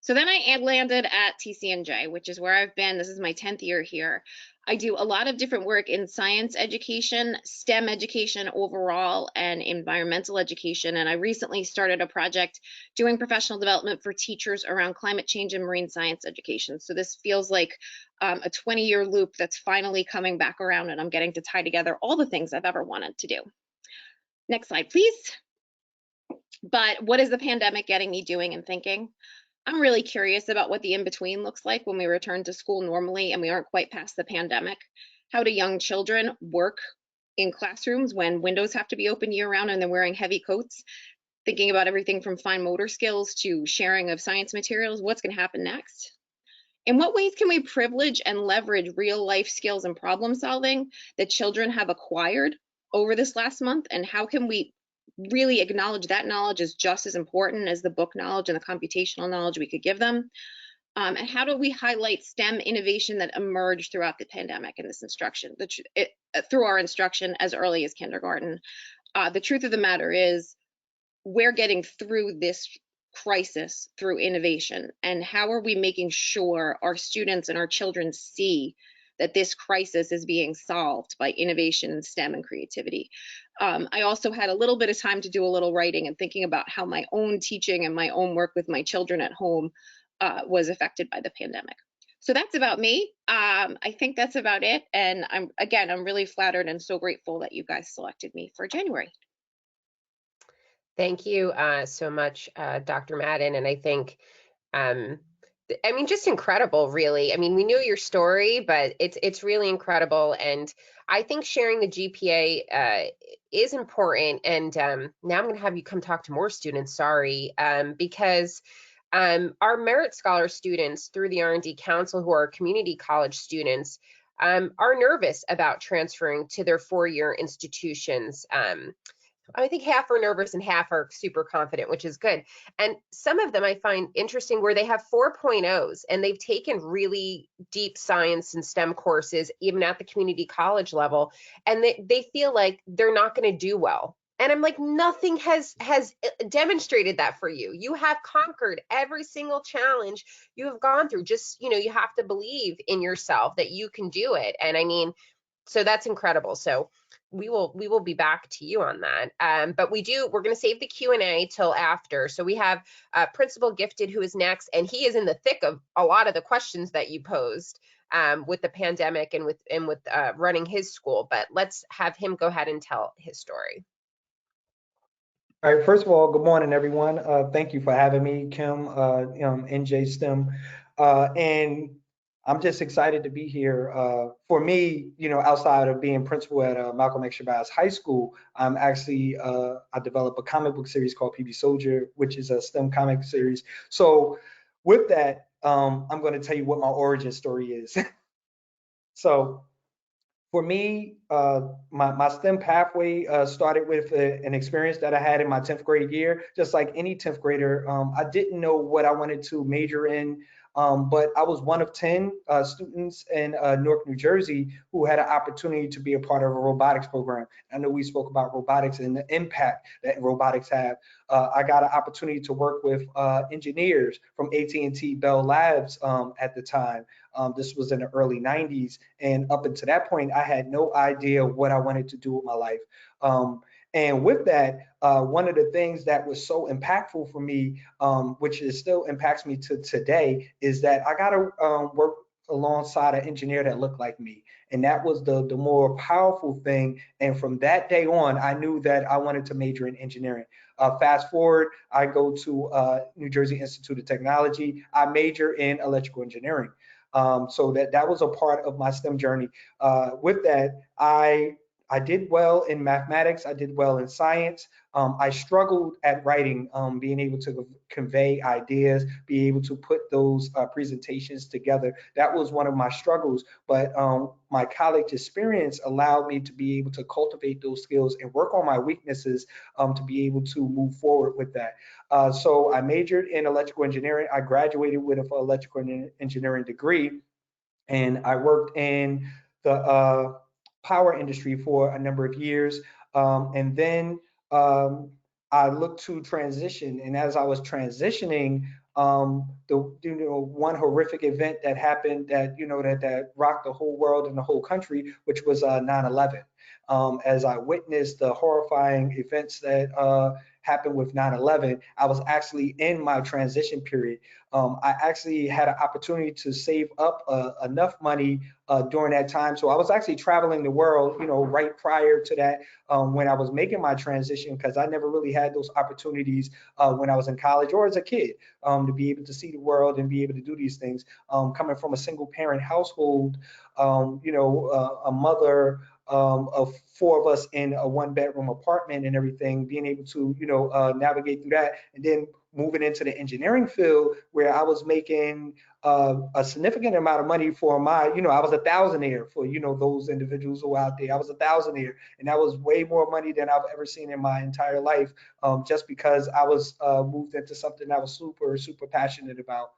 So then I landed at TCNJ, which is where I've been. This is my 10th year here. I do a lot of different work in science education, STEM education overall, and environmental education. And I recently started a project doing professional development for teachers around climate change and marine science education. So this feels like a 20-year loop that's finally coming back around, and I'm getting to tie together all the things I've ever wanted to do. Next slide, please. But what is the pandemic getting me doing and thinking? I'm really curious about what the in-between looks like when we return to school normally and we aren't quite past the pandemic. How do young children work in classrooms when windows have to be open year-round and they're wearing heavy coats? Thinking about everything from fine motor skills to sharing of science materials, what's going to happen next? In what ways can we privilege and leverage real-life skills and problem solving that children have acquired over this last month, and how can we really acknowledge that knowledge is just as important as the book knowledge and the computational knowledge we could give them? And how do we highlight STEM innovation that emerged throughout the pandemic in this instruction, through our instruction as early as kindergarten? The truth of the matter is we're getting through this crisis through innovation. And how are we making sure our students and our children see that this crisis is being solved by innovation in STEM and creativity? I also had a little bit of time to do a little writing and thinking about how my own teaching and my own work with my children at home was affected by the pandemic. So that's about me. I think that's about it. And I'm really flattered and so grateful that you guys selected me for January. Thank you so much, Dr. Madden. And I think, just incredible, really. I mean, we knew your story, but it's really incredible. And I think sharing the GPA is important. And now I'm going to have you come talk to more students, because our Merit Scholar students through the R&D Council, who are community college students, are nervous about transferring to their four-year institutions. I think half are nervous and half are super confident, which is good. And some of them I find interesting where they have 4.0s and they've taken really deep science and STEM courses, even at the community college level, and they feel like they're not going to do well. And I'm like, nothing has demonstrated that for you. You have conquered every single challenge you have gone through. Just, you have to believe in yourself that you can do it. And I mean, so that's incredible. So we will be back to you on that. But we're going to save the Q&A till after. So we have Principal Gifted, who is next, and he is in the thick of a lot of the questions that you posed with the pandemic and with running his school. But let's have him go ahead and tell his story. All right, first of all, good morning, everyone. Thank you for having me, Kim, NJSPN. And I'm just excited to be here. For me, outside of being principal at Malcolm X Shabazz High School, I'm actually, I developed a comic book series called PB Soldier, which is a STEM comic series. So with that, I'm going to tell you what my origin story is. So for me, my STEM pathway started with an experience that I had in my 10th grade year. Just like any 10th grader, I didn't know what I wanted to major in, but I was one of 10 students in Newark, New Jersey, who had an opportunity to be a part of a robotics program. I know we spoke about robotics and the impact that robotics have. I got an opportunity to work with engineers from AT&T Bell Labs at the time. This was in the early 90s. And up until that point, I had no idea idea of what I wanted to do with my life. And with that, one of the things that was so impactful for me, which is still impacts me to today, is that I got to work alongside an engineer that looked like me. And that was the more powerful thing. And from that day on, I knew that I wanted to major in engineering. Fast forward, I go to New Jersey Institute of Technology. I major in electrical engineering. So that was a part of my STEM journey. With that, I did well in mathematics. I did well in science. I struggled at writing, being able to convey ideas, be able to put those presentations together. That was one of my struggles, but my college experience allowed me to be able to cultivate those skills and work on my weaknesses to be able to move forward with that. So I majored in electrical engineering. I graduated with an electrical engineering degree, and I worked in the power industry for a number of years. And then I looked to transition. And as I was transitioning, one horrific event that happened that rocked the whole world and the whole country, which was 9/11. As I witnessed the horrifying events that happened with 9/11, I was actually in my transition period. I actually had an opportunity to save up enough money during that time. So I was actually traveling the world, right prior to that, when I was making my transition, because I never really had those opportunities when I was in college or as a kid to be able to see the world and be able to do these things. Coming from a single parent household, a mother of 4 of us in a 1-bedroom apartment and everything, being able to, navigate through that, and then moving into the engineering field where I was making a significant amount of money for I was a thousandaire for, those individuals who are out there. I was a thousandaire, and that was way more money than I've ever seen in my entire life, just because I was moved into something I was super, super passionate about.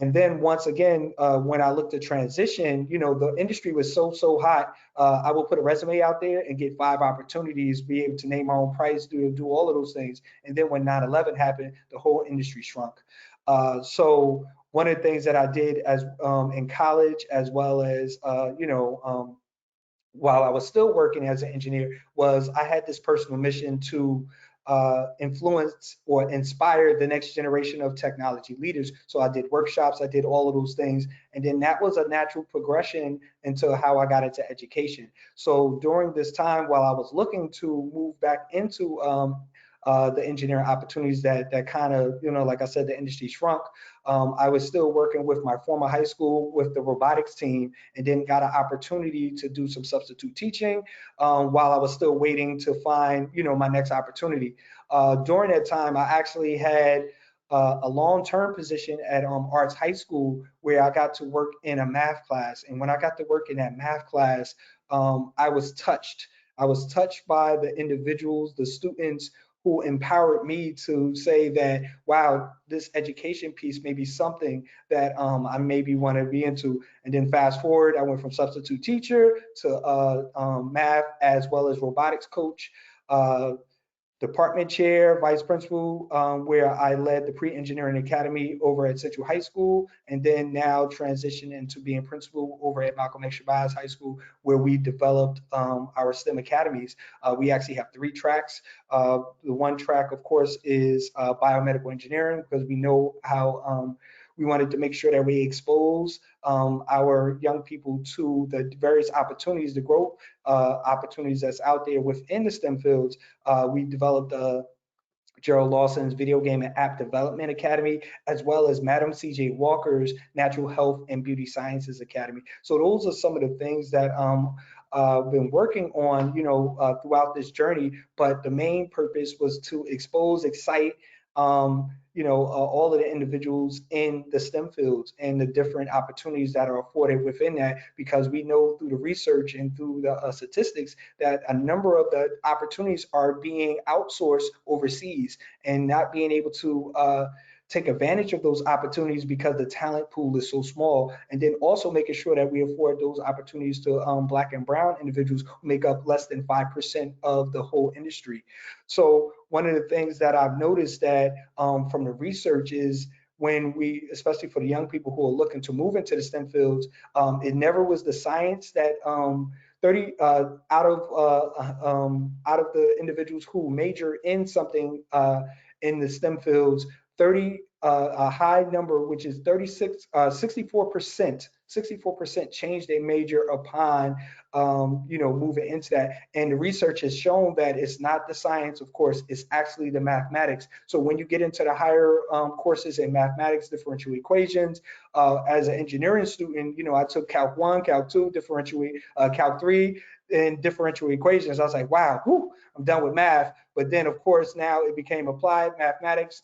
And then once again, when I looked at transition, the industry was so hot. I would put a resume out there and get 5 opportunities, be able to name my own price, do all of those things. And then when 9/11 happened, the whole industry shrunk. So one of the things that I did as in college, as well as while I was still working as an engineer, was I had this personal mission to influence or inspire the next generation of technology leaders. So I did workshops, I did all of those things. And then that was a natural progression into how I got into education. So during this time, while I was looking to move back into the engineering opportunities that kind of, like I said, the industry shrunk. I was still working with my former high school with the robotics team, and then got an opportunity to do some substitute teaching while I was still waiting to find, my next opportunity. During that time, I actually had a long-term position at Arts High School where I got to work in a math class. And when I got to work in that math class, I was touched. I was touched by the individuals, the students who empowered me to say that, wow, this education piece may be something that I maybe want to be into. And then fast forward, I went from substitute teacher to math as well as robotics coach, department chair, vice principal, where I led the pre-engineering academy over at Central High School, and then now transitioned into being principal over at Malcolm X Shabazz High School, where we developed our STEM academies. We actually have 3 tracks. The one track, of course, is biomedical engineering, because we know how we wanted to make sure that we expose our young people to the various opportunities, the growth opportunities that's out there within the STEM fields. We developed Gerald Lawson's Video Game and App Development Academy, as well as Madam C.J. Walker's Natural Health and Beauty Sciences Academy. So those are some of the things that I've been working on, throughout this journey. But the main purpose was to expose, excite, all of the individuals in the STEM fields and the different opportunities that are afforded within that, because we know through the research and through the statistics that a number of the opportunities are being outsourced overseas and not being able to take advantage of those opportunities because the talent pool is so small. And then also making sure that we afford those opportunities to Black and Brown individuals who make up less than 5% of the whole industry. So one of the things that I've noticed that from the research is when we, especially for the young people who are looking to move into the STEM fields, it never was the science that 30 out of the individuals who major in something in the STEM fields, 30 a high number, which is 64% change their major upon moving into that. And the research has shown that it's not the science, of course, it's actually the mathematics. So when you get into the higher courses in mathematics, differential equations, as an engineering student, I took Calc 1, Calc 2, Calc 3, and differential equations. I was like, wow, whew, I'm done with math. But then, of course, now it became applied mathematics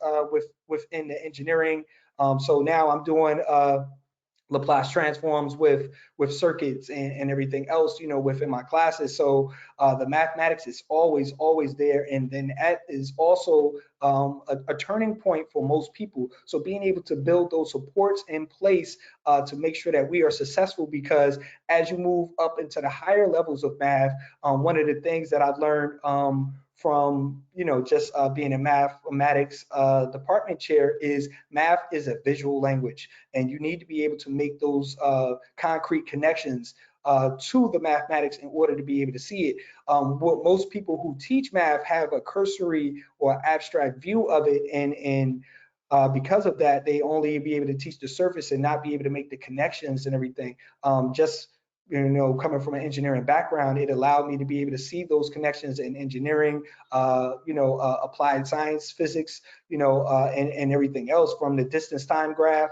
within the engineering. So now I'm doing Laplace transforms with circuits and everything else, within my classes. So the mathematics is always there, and then that is also a turning point for most people. So being able to build those supports in place to make sure that we are successful, because as you move up into the higher levels of math, one of the things that I've learned from just being a mathematics department chair is math is a visual language, and you need to be able to make those concrete connections to the mathematics in order to be able to see it. What most people who teach math have a cursory or abstract view of it, and because of that, they only be able to teach the surface and not be able to make the connections and everything. Coming from an engineering background, it allowed me to be able to see those connections in engineering, applied science, physics, and everything else, from the distance time graph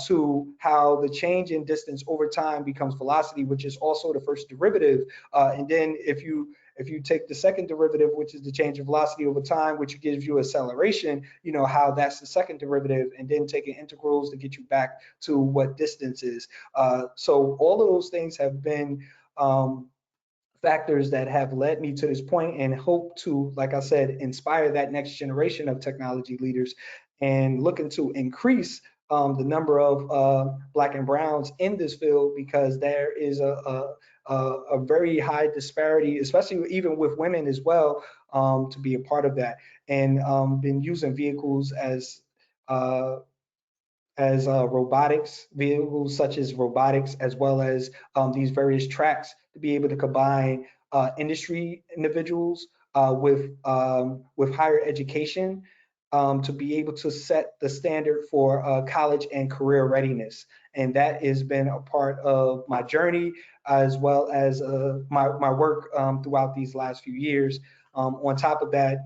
to how the change in distance over time becomes velocity, which is also the first derivative. And then if you take the second derivative, which is the change of velocity over time, which gives you acceleration, how that's the second derivative, and then taking integrals to get you back to what distance is. So all of those things have been factors that have led me to this point, and hope to, like I said, inspire that next generation of technology leaders and looking to increase the number of Black and Browns in this field, because there is a very high disparity, especially even with women as well, to be a part of that. And been using vehicles as robotics, vehicles such as robotics, as well as these various tracks, to be able to combine industry individuals with higher education, to be able to set the standard for college and career readiness. And that has been a part of my journey, as well as my work throughout these last few years. On top of that,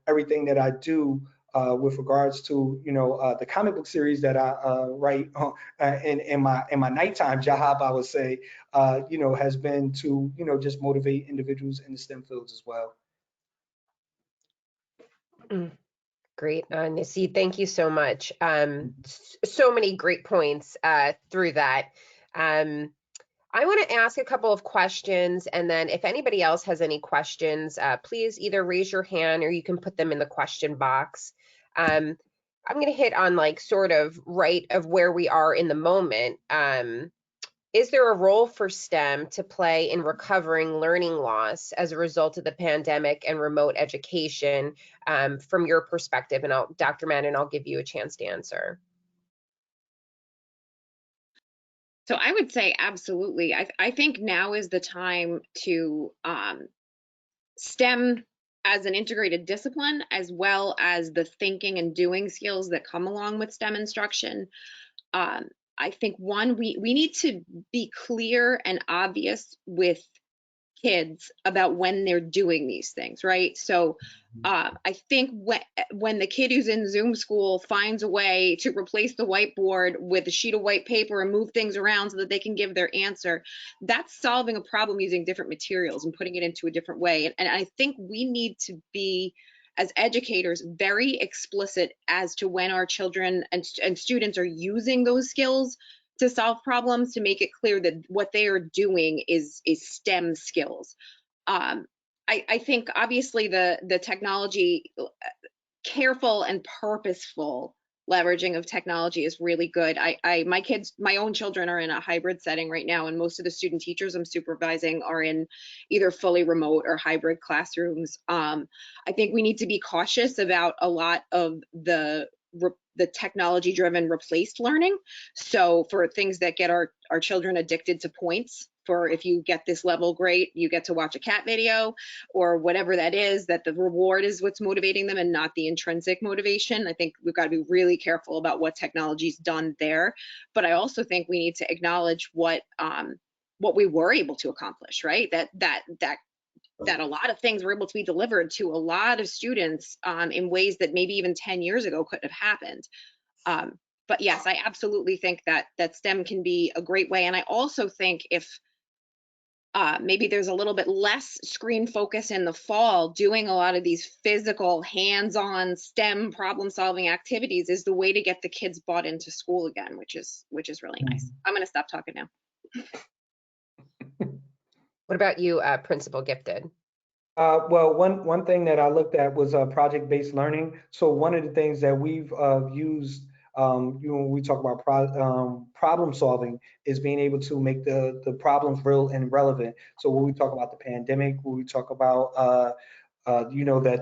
everything that I do with regards to the comic book series that I write in my nighttime job, I would say, has been to just motivate individuals in the STEM fields as well. Great, Nisi, thank you so much. So many great points through that. I want to ask a couple of questions, and then if anybody else has any questions, please either raise your hand or you can put them in the question box. I'm going to hit on sort of right of where we are in the moment. Is there a role for STEM to play in recovering learning loss as a result of the pandemic and remote education, from your perspective? And Dr. Madden, I'll give you a chance to answer. So I would say absolutely. I think now is the time to STEM as an integrated discipline, as well as the thinking and doing skills that come along with STEM instruction. I think we need to be clear and obvious with kids about when they're doing these things, right? So I think when the kid who's in Zoom school finds a way to replace the whiteboard with a sheet of white paper and move things around so that they can give their answer, that's solving a problem using different materials and putting it into a different way. And I think we need to be, as educators, very explicit as to when our children and students are using those skills to solve problems, to make it clear that what they are doing is STEM skills. I think obviously the technology, careful and purposeful leveraging of technology is really good. My own children are in a hybrid setting right now, and most of the student teachers I'm supervising are in either fully remote or hybrid classrooms. I think we need to be cautious about a lot of the the technology driven replaced learning. So for things that get our children addicted to points, for if you get this level, great, you get to watch a cat video or whatever that is, that the reward is what's motivating them and not the intrinsic motivation. I think we've got to be really careful about what technology's done there. But I also think we need to acknowledge what we were able to accomplish, right? That a lot of things were able to be delivered to a lot of students in ways that maybe even 10 years ago couldn't have happened. But yes, I absolutely think that STEM can be a great way. And I also think if maybe there's a little bit less screen focus in the fall, doing a lot of these physical, hands-on STEM problem-solving activities is the way to get the kids bought into school again, which is really nice. I'm going to stop talking now. What about you, Principal Gifted? Well, one thing that I looked at was project-based learning. So one of the things that we've used, when we talk about problem solving, is being able to make the problems real and relevant. So when we talk about the pandemic, when we talk about, that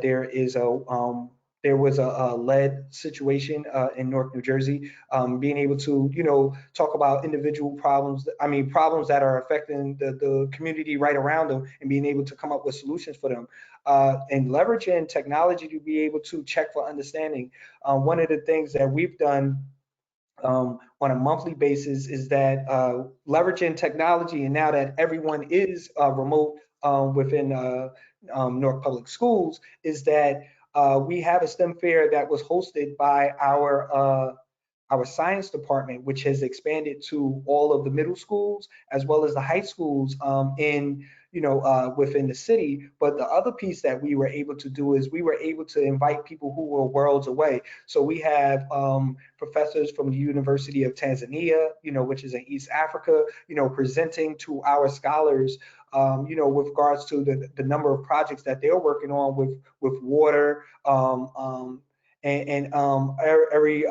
there was a lead situation in Newark, New Jersey, being able to, talk about individual problems, problems that are affecting the community right around them, and being able to come up with solutions for them. And leveraging technology to be able to check for understanding. One of the things that we've done on a monthly basis is that leveraging technology, and now that everyone is remote within Newark Public Schools, is that we have a STEM fair that was hosted by our science department, which has expanded to all of the middle schools as well as the high schools within the city. But the other piece that we were able to do is we were able to invite people who were worlds away. So we have professors from the University of Tanzania, which is in East Africa, presenting to our scholars, with regards to the number of projects that they're working on with water and every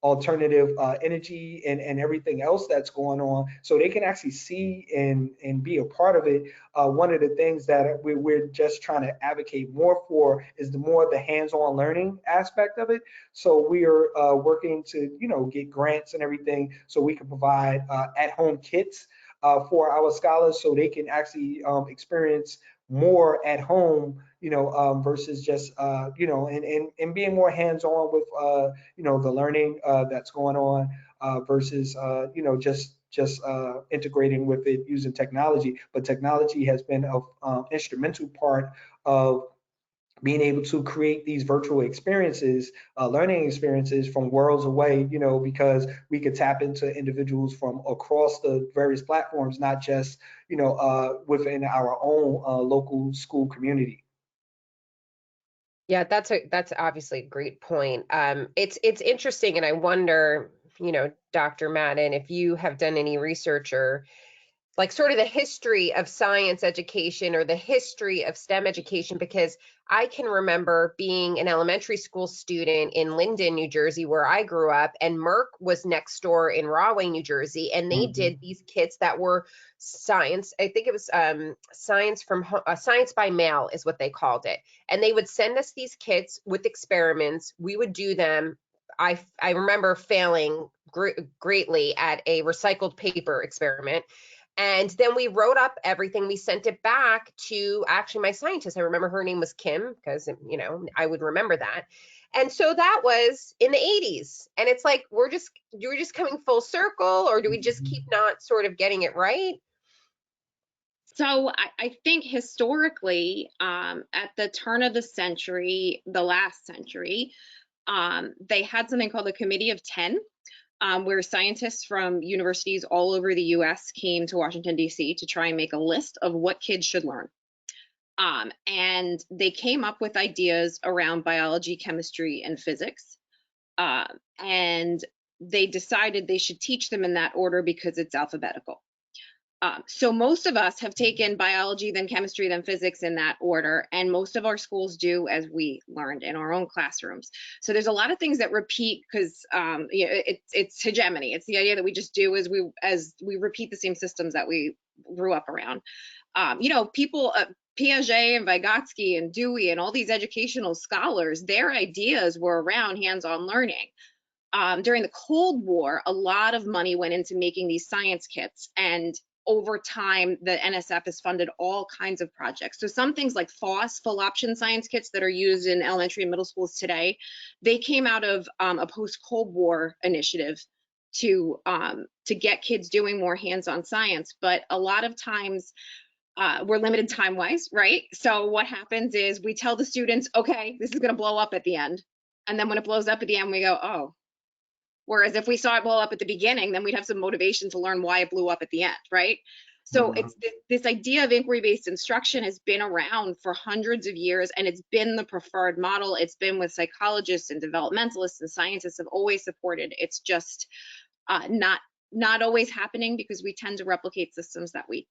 alternative energy and everything else that's going on, so they can actually see and be a part of it. One of the things that we're just trying to advocate more for is the hands-on learning aspect of it. So we are working to get grants and everything so we can provide at-home kits for our scholars, so they can actually experience more at home, versus just, and being more hands-on with, the learning that's going on versus, just integrating with it using technology. But technology has been an instrumental part of being able to create these virtual experiences, learning experiences from worlds away, because we could tap into individuals from across the various platforms, not just, within our own local school community. Yeah, that's obviously a great point. It's interesting, and I wonder, Dr. Madden, if you have done any research or like sort of the history of science education or the history of STEM education, because I can remember being an elementary school student in Linden, New Jersey, where I grew up, and Merck was next door in Rahway, New Jersey, and they did these kits that were science. I think it was science by mail is what they called it, and they would send us these kits with experiments. We would do them. I remember failing greatly at a recycled paper experiment. And then we wrote up everything. We sent it back to actually my scientist. I remember her name was Kim, because, I would remember that. And so that was in the 80s. And it's like, you're just coming full circle, or do we just keep not sort of getting it right? So I think historically, at the turn of the century, the last century, they had something called the Committee of 10. Where scientists from universities all over the US came to Washington, D.C. to try and make a list of what kids should learn. And they came up with ideas around biology, chemistry, and physics. And they decided they should teach them in that order because it's alphabetical. So most of us have taken biology, then chemistry, then physics in that order, and most of our schools do as we learned in our own classrooms. So there's a lot of things that repeat because it's hegemony. It's the idea that we just do as we repeat the same systems that we grew up around. People, Piaget and Vygotsky and Dewey and all these educational scholars, their ideas were around hands-on learning. during the Cold War, a lot of money went into making these science kits, and over time, the NSF has funded all kinds of projects. So some things like FOSS, full option science kits that are used in elementary and middle schools today, they came out of a post-Cold War initiative to get kids doing more hands-on science. But a lot of times we're limited time-wise, right? So what happens is we tell the students, okay, this is gonna blow up at the end. And then when it blows up at the end, we go, oh. Whereas if we saw it blow up at the beginning, then we'd have some motivation to learn why it blew up at the end, right? So it's this idea of inquiry-based instruction has been around for hundreds of years, and it's been the preferred model. It's been with psychologists and developmentalists and scientists have always supported. It's just not always happening because we tend to replicate systems that we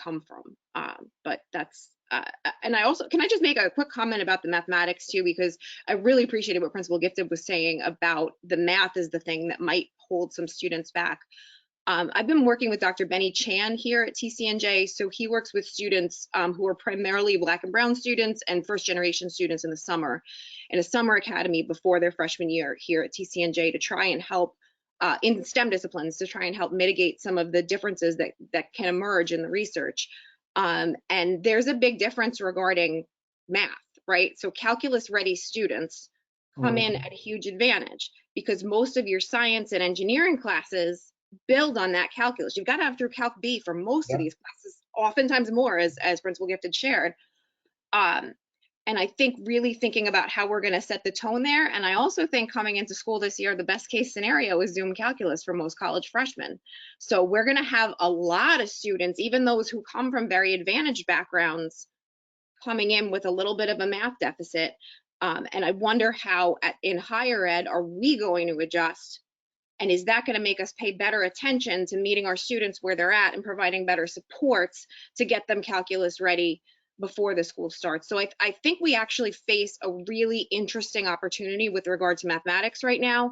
come from. But that's and I also, can I just make a quick comment about the mathematics too, because I really appreciated what Principal Gifted was saying about the math is the thing that might hold some students back. I've been working with Dr. Benny Chan here at TCNJ. So he works with students who are primarily Black and Brown students and first generation students in the summer, in a summer academy before their freshman year here at TCNJ to try and help in STEM disciplines, to try and help mitigate some of the differences that can emerge in the research. And there's a big difference regarding math, right? So calculus ready students come in at a huge advantage because most of your science and engineering classes build on that calculus. You've got to have through Calc B for most of these classes, oftentimes more, as Principal Gifted shared. And I think really thinking about how we're going to set the tone there. And I also think coming into school this year, the best case scenario is Zoom calculus for most college freshmen. So we're going to have a lot of students, even those who come from very advantaged backgrounds, coming in with a little bit of a math deficit. And I wonder how in higher ed are we going to adjust? And is that going to make us pay better attention to meeting our students where they're at and providing better supports to get them calculus ready before the school starts? So I think we actually face a really interesting opportunity with regard to mathematics right now,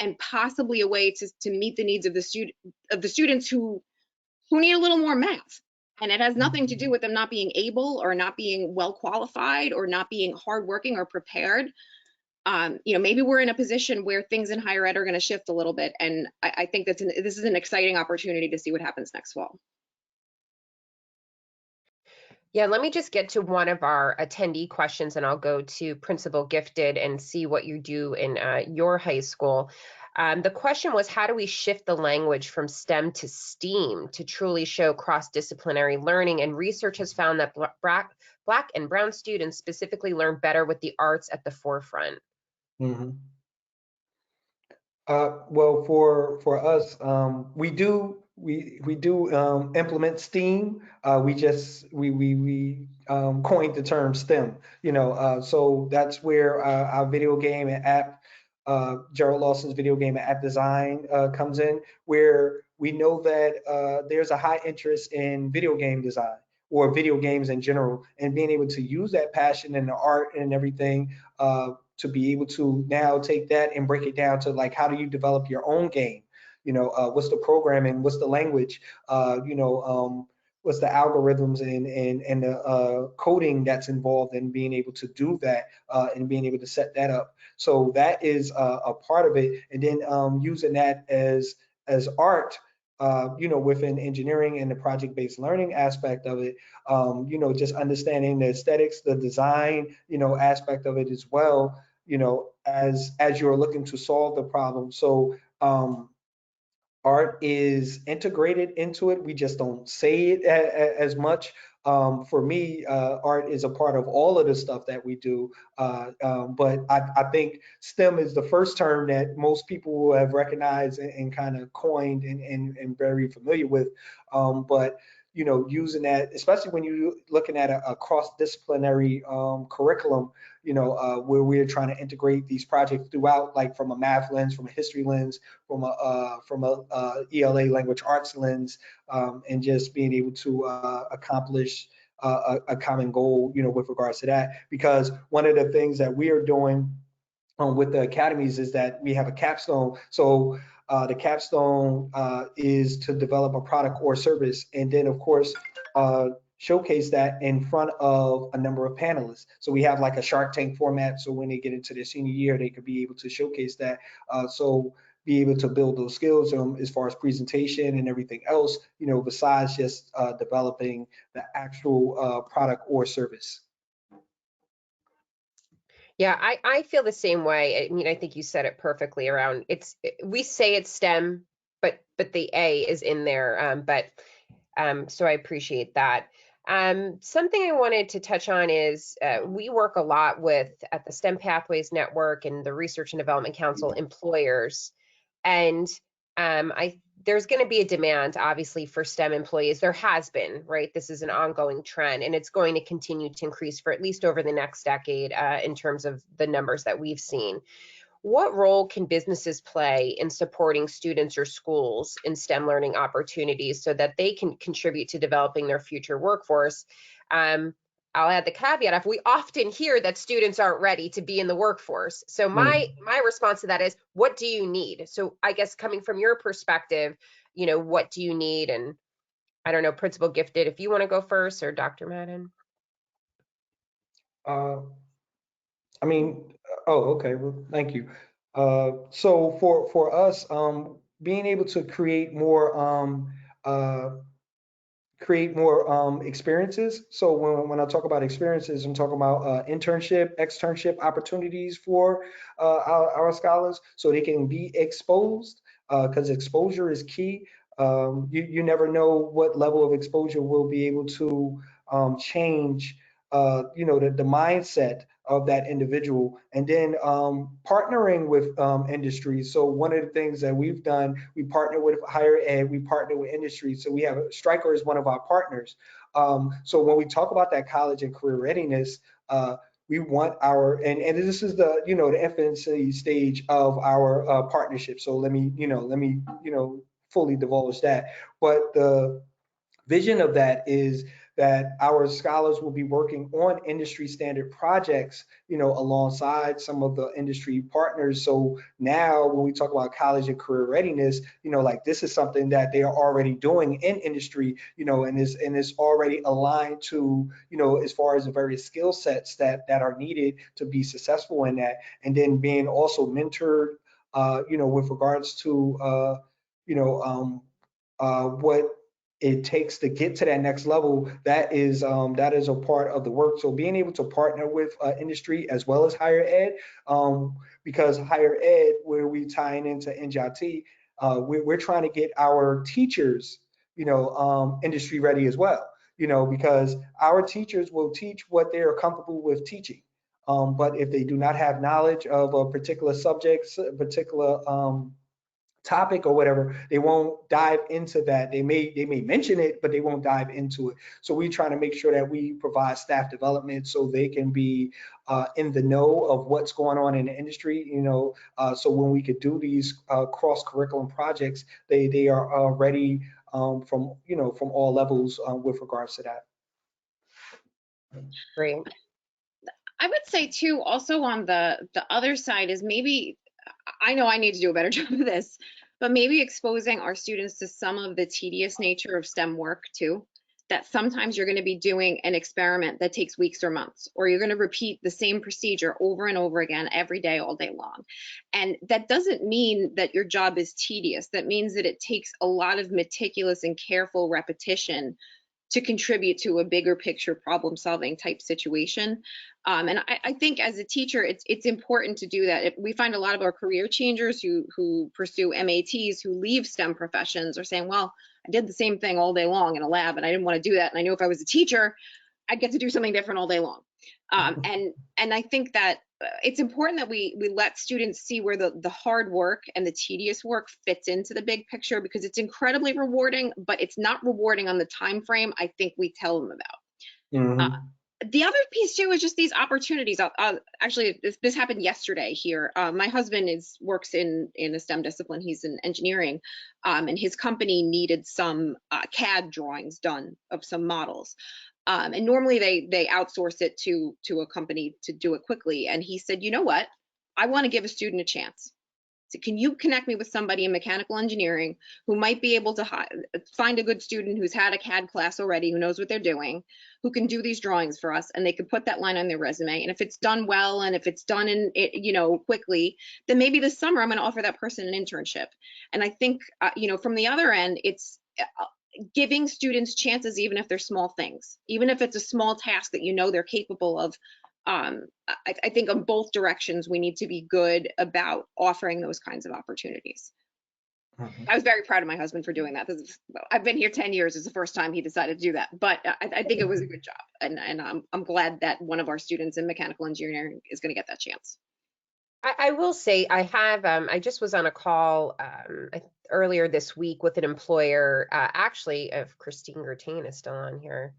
and possibly a way to meet the needs of the students who need a little more math. And it has nothing to do with them not being able or not being well qualified or not being hardworking or prepared. You know, maybe we're in a position where things in higher ed are going to shift a little bit, and I think this is an exciting opportunity to see what happens next fall. Yeah, let me just get to one of our attendee questions, and I'll go to Principal Gifted and see what you do in your high school. The question was, how do we shift the language from STEM to STEAM to truly show cross-disciplinary learning? And research has found that Black and Brown students specifically learn better with the arts at the forefront. Well, for us, we do implement STEAM. We coined the term STEM. You know, so that's where our video game and app, Gerald Lawson's video game and app design comes in, where we know that there's a high interest in video game design or video games in general, and being able to use that passion and the art and everything to be able to now take that and break it down to, like, how do you develop your own game? You know, what's the programming? What's the language? You know, what's the algorithms and the coding that's involved in being able to do that and being able to set that up. So that is a part of it. And then using that as art, you know, within engineering and the project-based learning aspect of it, you know, just understanding the aesthetics, the design, you know, aspect of it as well, you know, as you're looking to solve the problem. So art is integrated into it. We just don't say it as much. For me, art is a part of all of the stuff that we do. But I think STEM is the first term that most people will have recognized and kind of coined and very familiar with. But you know, using that, especially when you're looking at a cross-disciplinary curriculum, you know, where we're trying to integrate these projects throughout, like from a math lens, from a history lens, from a ELA language arts lens, and just being able to accomplish a common goal, you know, with regards to that. Because one of the things that we are doing with the academies is that we have a capstone. So the capstone is to develop a product or service, and then of course showcase that in front of a number of panelists. So we have like a Shark Tank format. So when they get into their senior year, they could be able to showcase that. So be able to build those skills as far as presentation and everything else, besides just developing the actual product or service. Yeah, I feel the same way. I mean, I think you said it perfectly around we say it's STEM, but the A is in there. So I appreciate that. Something I wanted to touch on is we work a lot at the STEM Pathways Network and the Research and Development Council employers. And there's going to be a demand, obviously, for STEM employees. There has been, right? This is an ongoing trend, and it's going to continue to increase for at least over the next decade in terms of the numbers that we've seen. What role can businesses play in supporting students or schools in STEM learning opportunities so that they can contribute to developing their future workforce? I'll add the caveat of we often hear that students aren't ready to be in the workforce. So my response to that is, what do you need? So I guess coming from your perspective, what do you need? And I don't know, Principal Gifted, if you want to go first, or Dr. Madden. Okay, well, thank you. So for us, being able to create more experiences. So when I talk about experiences, I'm talking about externship opportunities for our scholars, so they can be exposed, because exposure is key. You never know what level of exposure will be able to change, the mindset of that individual, and then partnering with industries. So one of the things that we've done, we partner with higher ed, we partner with industry. So we have Stryker is one of our partners. So when we talk about that college and career readiness, we want and this is the the infancy stage of our partnership. So let me fully divulge that. But the vision of that is that our scholars will be working on industry standard projects, alongside some of the industry partners. So now when we talk about college and career readiness, like this is something that they are already doing in industry, and is already aligned to, as far as the various skill sets that are needed to be successful in that. And then being also mentored, with regards to, what it takes to get to that next level. That is a part of the work. So being able to partner with industry as well as higher ed, because higher ed, where we tying into NJIT, we're trying to get our teachers, industry ready as well, because our teachers will teach what they are comfortable with teaching. But if they do not have knowledge of a particular subject, a particular topic or whatever, they won't dive into that. They may mention it, but they won't dive into it. So we're trying to make sure that we provide staff development so they can be in the know of what's going on in the industry. So when we could do these cross curriculum projects, they are ready from all levels with regards to that. Great. I would say too, also on the other side is maybe, I know I need to do a better job of this, but maybe exposing our students to some of the tedious nature of STEM work too. That sometimes you're going to be doing an experiment that takes weeks or months, or you're going to repeat the same procedure over and over again every day, all day long. And that doesn't mean that your job is tedious. That means that it takes a lot of meticulous and careful repetition to contribute to a bigger picture problem solving type situation. And I think as a teacher, it's important to do that. We find a lot of our career changers who pursue MATs, who leave STEM professions, are saying, well, I did the same thing all day long in a lab and I didn't want to do that. And I know if I was a teacher, I'd get to do something different all day long. And I think that it's important that we let students see where the hard work and the tedious work fits into the big picture, because it's incredibly rewarding, but it's not rewarding on the time frame I think we tell them about. The other piece too is just these opportunities. Actually, this happened yesterday here. My husband works in a STEM discipline. He's in engineering, and his company needed some CAD drawings done of some models. And normally they outsource it to a company to do it quickly. And he said, you know what? I want to give a student a chance. So can you connect me with somebody in mechanical engineering who might be able to find a good student who's had a CAD class already, who knows what they're doing, who can do these drawings for us, and they could put that line on their resume. And if it's done well, and if it's done in, quickly, then maybe this summer I'm going to offer that person an internship. And I think, from the other end, it's giving students chances, even if they're small things, even if it's a small task that they're capable of. I think on both directions, we need to be good about offering those kinds of opportunities. I was very proud of my husband for doing that. I've been here 10 years. It's the first time he decided to do that, but I think it was a good job. And I'm glad that one of our students in mechanical engineering is going to get that chance. I will say I just was on a call earlier this week with an employer, actually, if Christine Gertain is still on here.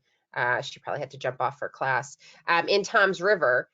She probably had to jump off for class, in Tom's River,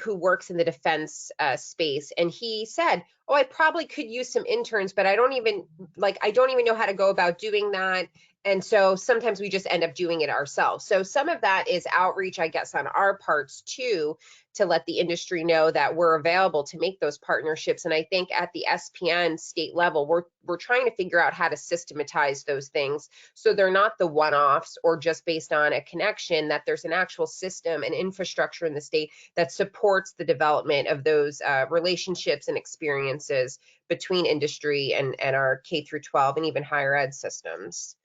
who works in the defense space. And he said, oh, I probably could use some interns, but I don't even know how to go about doing that. And so sometimes we just end up doing it ourselves. So some of that is outreach, I guess, on our parts too, to let the industry know that we're available to make those partnerships. And I think at the SPN state level, we're trying to figure out how to systematize those things so they're not the one-offs or just based on a connection, that there's an actual system and infrastructure in the state that supports the development of those relationships and experiences between industry and our K through 12 and even higher ed systems.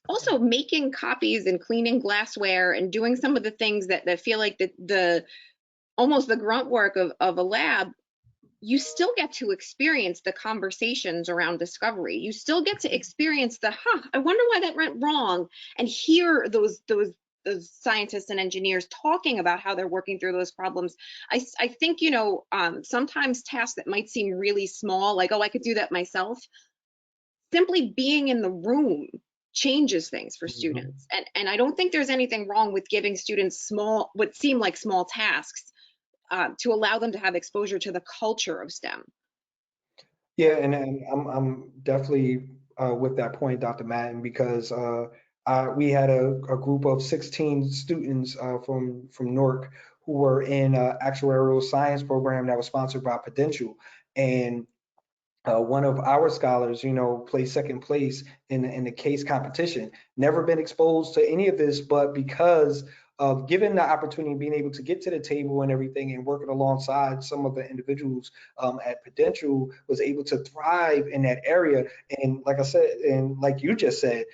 Also making copies and cleaning glassware and doing some of the things that feel like the almost the grunt work of a lab, you still get to experience the conversations around discovery. You still get to experience I wonder why that went wrong, and hear those scientists and engineers talking about how they're working through those problems. I think, sometimes tasks that might seem really small, like, oh, I could do that myself, simply being in the room changes things for students. And I don't think there's anything wrong with giving students what seem like small tasks to allow them to have exposure to the culture of STEM. Yeah, and I'm definitely with that point, Dr. Madden, because we had a group of 16 students from Newark who were in an actuarial science program that was sponsored by Prudential. And one of our scholars, placed second place in the case competition. Never been exposed to any of this, but because of given the opportunity, being able to get to the table and everything, and working alongside some of the individuals at Prudential, was able to thrive in that area. And like I said, and like you just said,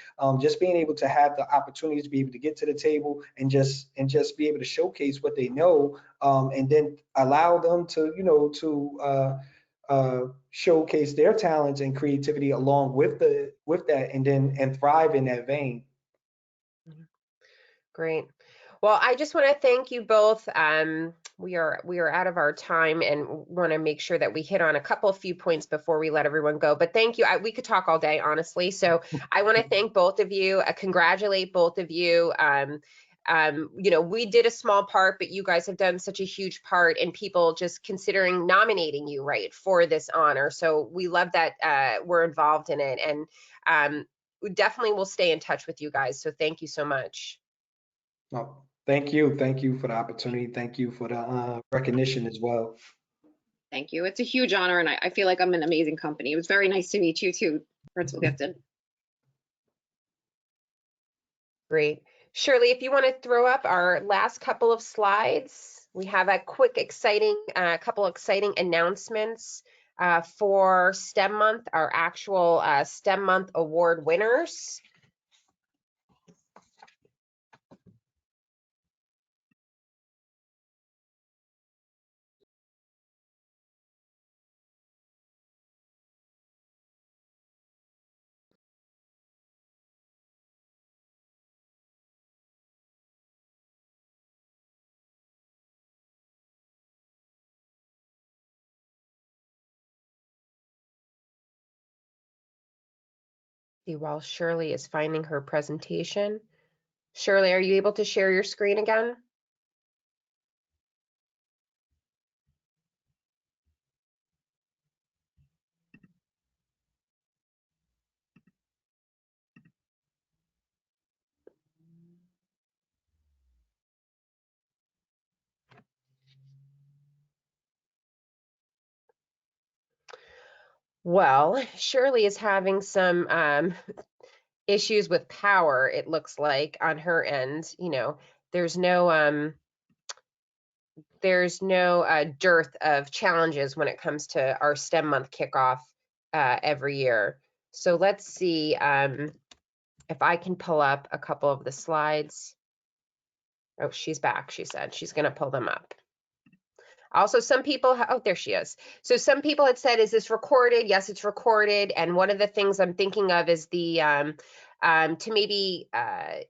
just being able to have the opportunities to be able to get to the table and just be able to showcase what they know, and then allow them to showcase their talents and creativity along with that, and thrive in that vein. Great. Well, I just want to thank you both. We are out of our time and want to make sure that we hit on a few points before we let everyone go. But thank you. We could talk all day, honestly. So I want to thank both of you, congratulate both of you. We did a small part, but you guys have done such a huge part in people just considering nominating you, right, for this honor. So we love that we're involved in it, and we definitely will stay in touch with you guys. So thank you so much. Oh, thank you for the opportunity. Thank you for the recognition as well. Thank you. It's a huge honor, and I feel like I'm in amazing company. It was very nice to meet you too, Principal Gifted. Great. Shirley, if you want to throw up our last couple of slides, we have a quick, couple exciting announcements for STEM Month, our actual STEM Month award winners. While Shirley is finding her presentation. Shirley, are you able to share your screen again? Well, Shirley is having some issues with power, it looks like, on her end. You know, there's no dearth of challenges when it comes to our STEM month kickoff every year. So let's see if I can pull up a couple of the slides. Oh, she's back, she said. She's going to pull them up. Also, some people, oh, there she is. So some people had said, is this recorded? Yes, it's recorded. And one of the things I'm thinking of is the to maybe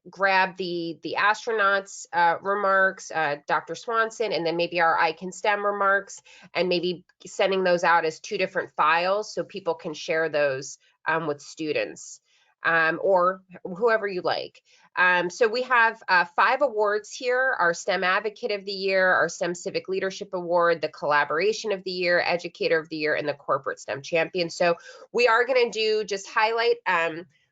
grab the astronauts remarks, Dr. Swanson, and then maybe our I Can STEM remarks, and maybe sending those out as 2 different files so people can share those with students or whoever you like. So we have 5 awards here: our STEM Advocate of the Year, our STEM Civic Leadership Award, the Collaboration of the Year, Educator of the Year, and the Corporate STEM Champion. So we are going to just highlight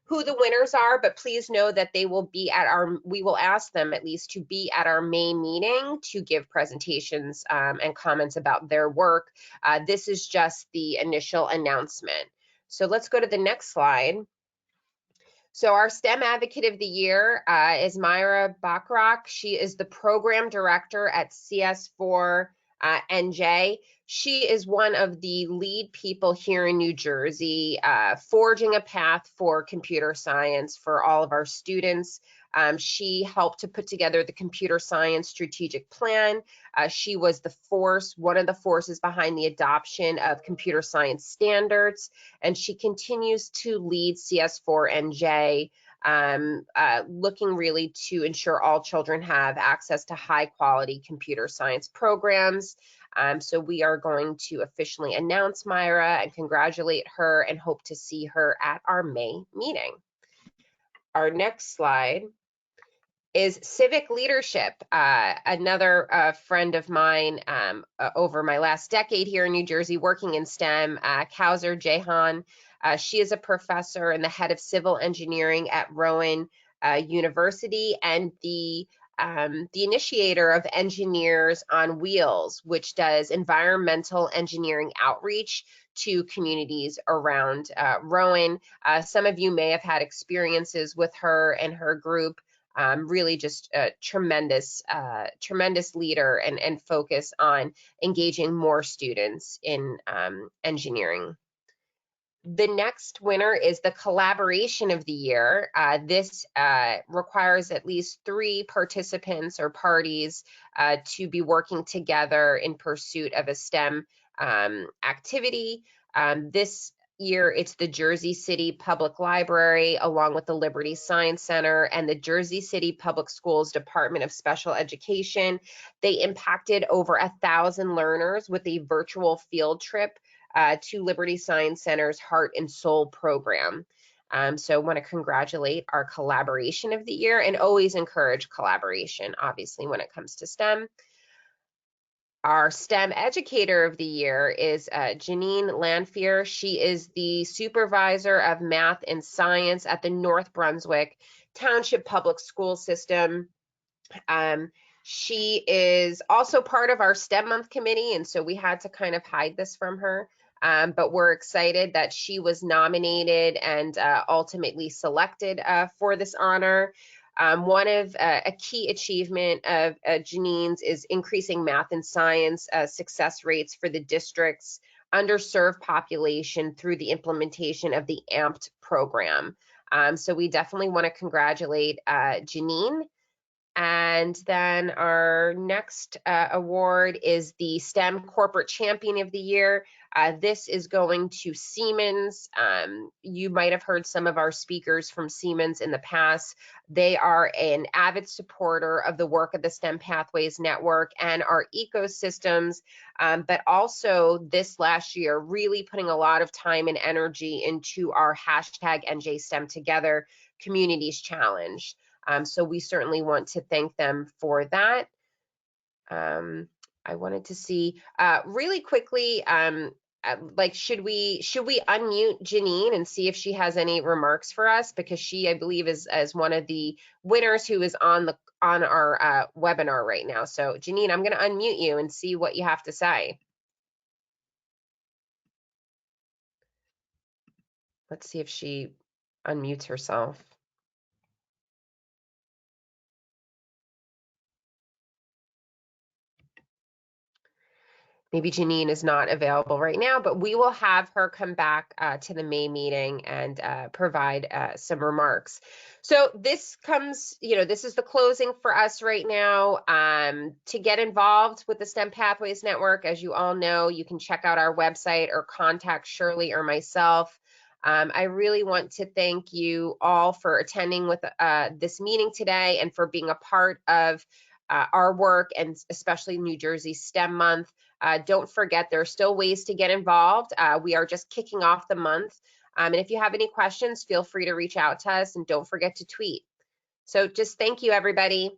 who the winners are, but please know that they will be at we will ask them at least to be at our May meeting to give presentations and comments about their work. This is just the initial announcement. So let's go to the next slide. So our STEM Advocate of the Year is Myra Bachrach. She is the Program Director at CS4 NJ. She is one of the lead people here in New Jersey, forging a path for computer science for all of our students. She helped to put together the computer science strategic plan. She was one of the forces behind the adoption of computer science standards, and she continues to lead CS4NJ, looking really to ensure all children have access to high quality computer science programs. So we are going to officially announce Myra and congratulate her and hope to see her at our May meeting. Our next slide is civic leadership. Another friend of mine over my last decade here in New Jersey working in STEM, Kauser Jehan. She is a professor and the head of civil engineering at Rowan University and the initiator of Engineers on Wheels, which does environmental engineering outreach to communities around Rowan. Some of you may have had experiences with her and her group. Really just a tremendous leader and focus on engaging more students in engineering. The next winner is the Collaboration of the Year. This requires at least 3 participants or parties to be working together in pursuit of a STEM activity. This year, it's the Jersey City Public Library, along with the Liberty Science Center and the Jersey City Public Schools Department of Special Education. They impacted over 1,000 learners with a virtual field trip to Liberty Science Center's Heart and Soul program. So I want to congratulate our Collaboration of the Year and always encourage collaboration, obviously, when it comes to STEM. Our STEM Educator of the Year is Janine Lanfear. She is the Supervisor of Math and Science at the North Brunswick Township Public School System. She is also part of our STEM Month Committee, and so we had to kind of hide this from her. But we're excited that she was nominated and ultimately selected for this honor. One of a key achievement of Janine's is increasing math and science success rates for the district's underserved population through the implementation of the AMPT program. So we definitely want to congratulate Janine. And then our next award is the STEM Corporate Champion of the Year. This is going to Siemens. You might have heard some of our speakers from Siemens in the past. They are an avid supporter of the work of the STEM Pathways Network and our ecosystems, but also this last year, really putting a lot of time and energy into our hashtag NJSTEM Together Communities Challenge. So we certainly want to thank them for that. I wanted to see really quickly, like should we unmute Janine and see if she has any remarks for us, because she, I believe, is as one of the winners who is on our webinar right now. So Janine, I'm going to unmute you and see what you have to say. Let's see if she unmutes herself. Maybe Janine is not available right now, but we will have her come back to the May meeting and provide some remarks. So this comes, this is the closing for us right now. To get involved with the STEM Pathways Network, as you all know, you can check out our website or contact Shirley or myself. I really want to thank you all for attending with this meeting today and for being a part of our work, and especially New Jersey STEM Month. Don't forget, there are still ways to get involved. We are just kicking off the month. And if you have any questions, feel free to reach out to us, and don't forget to tweet. So just thank you, everybody.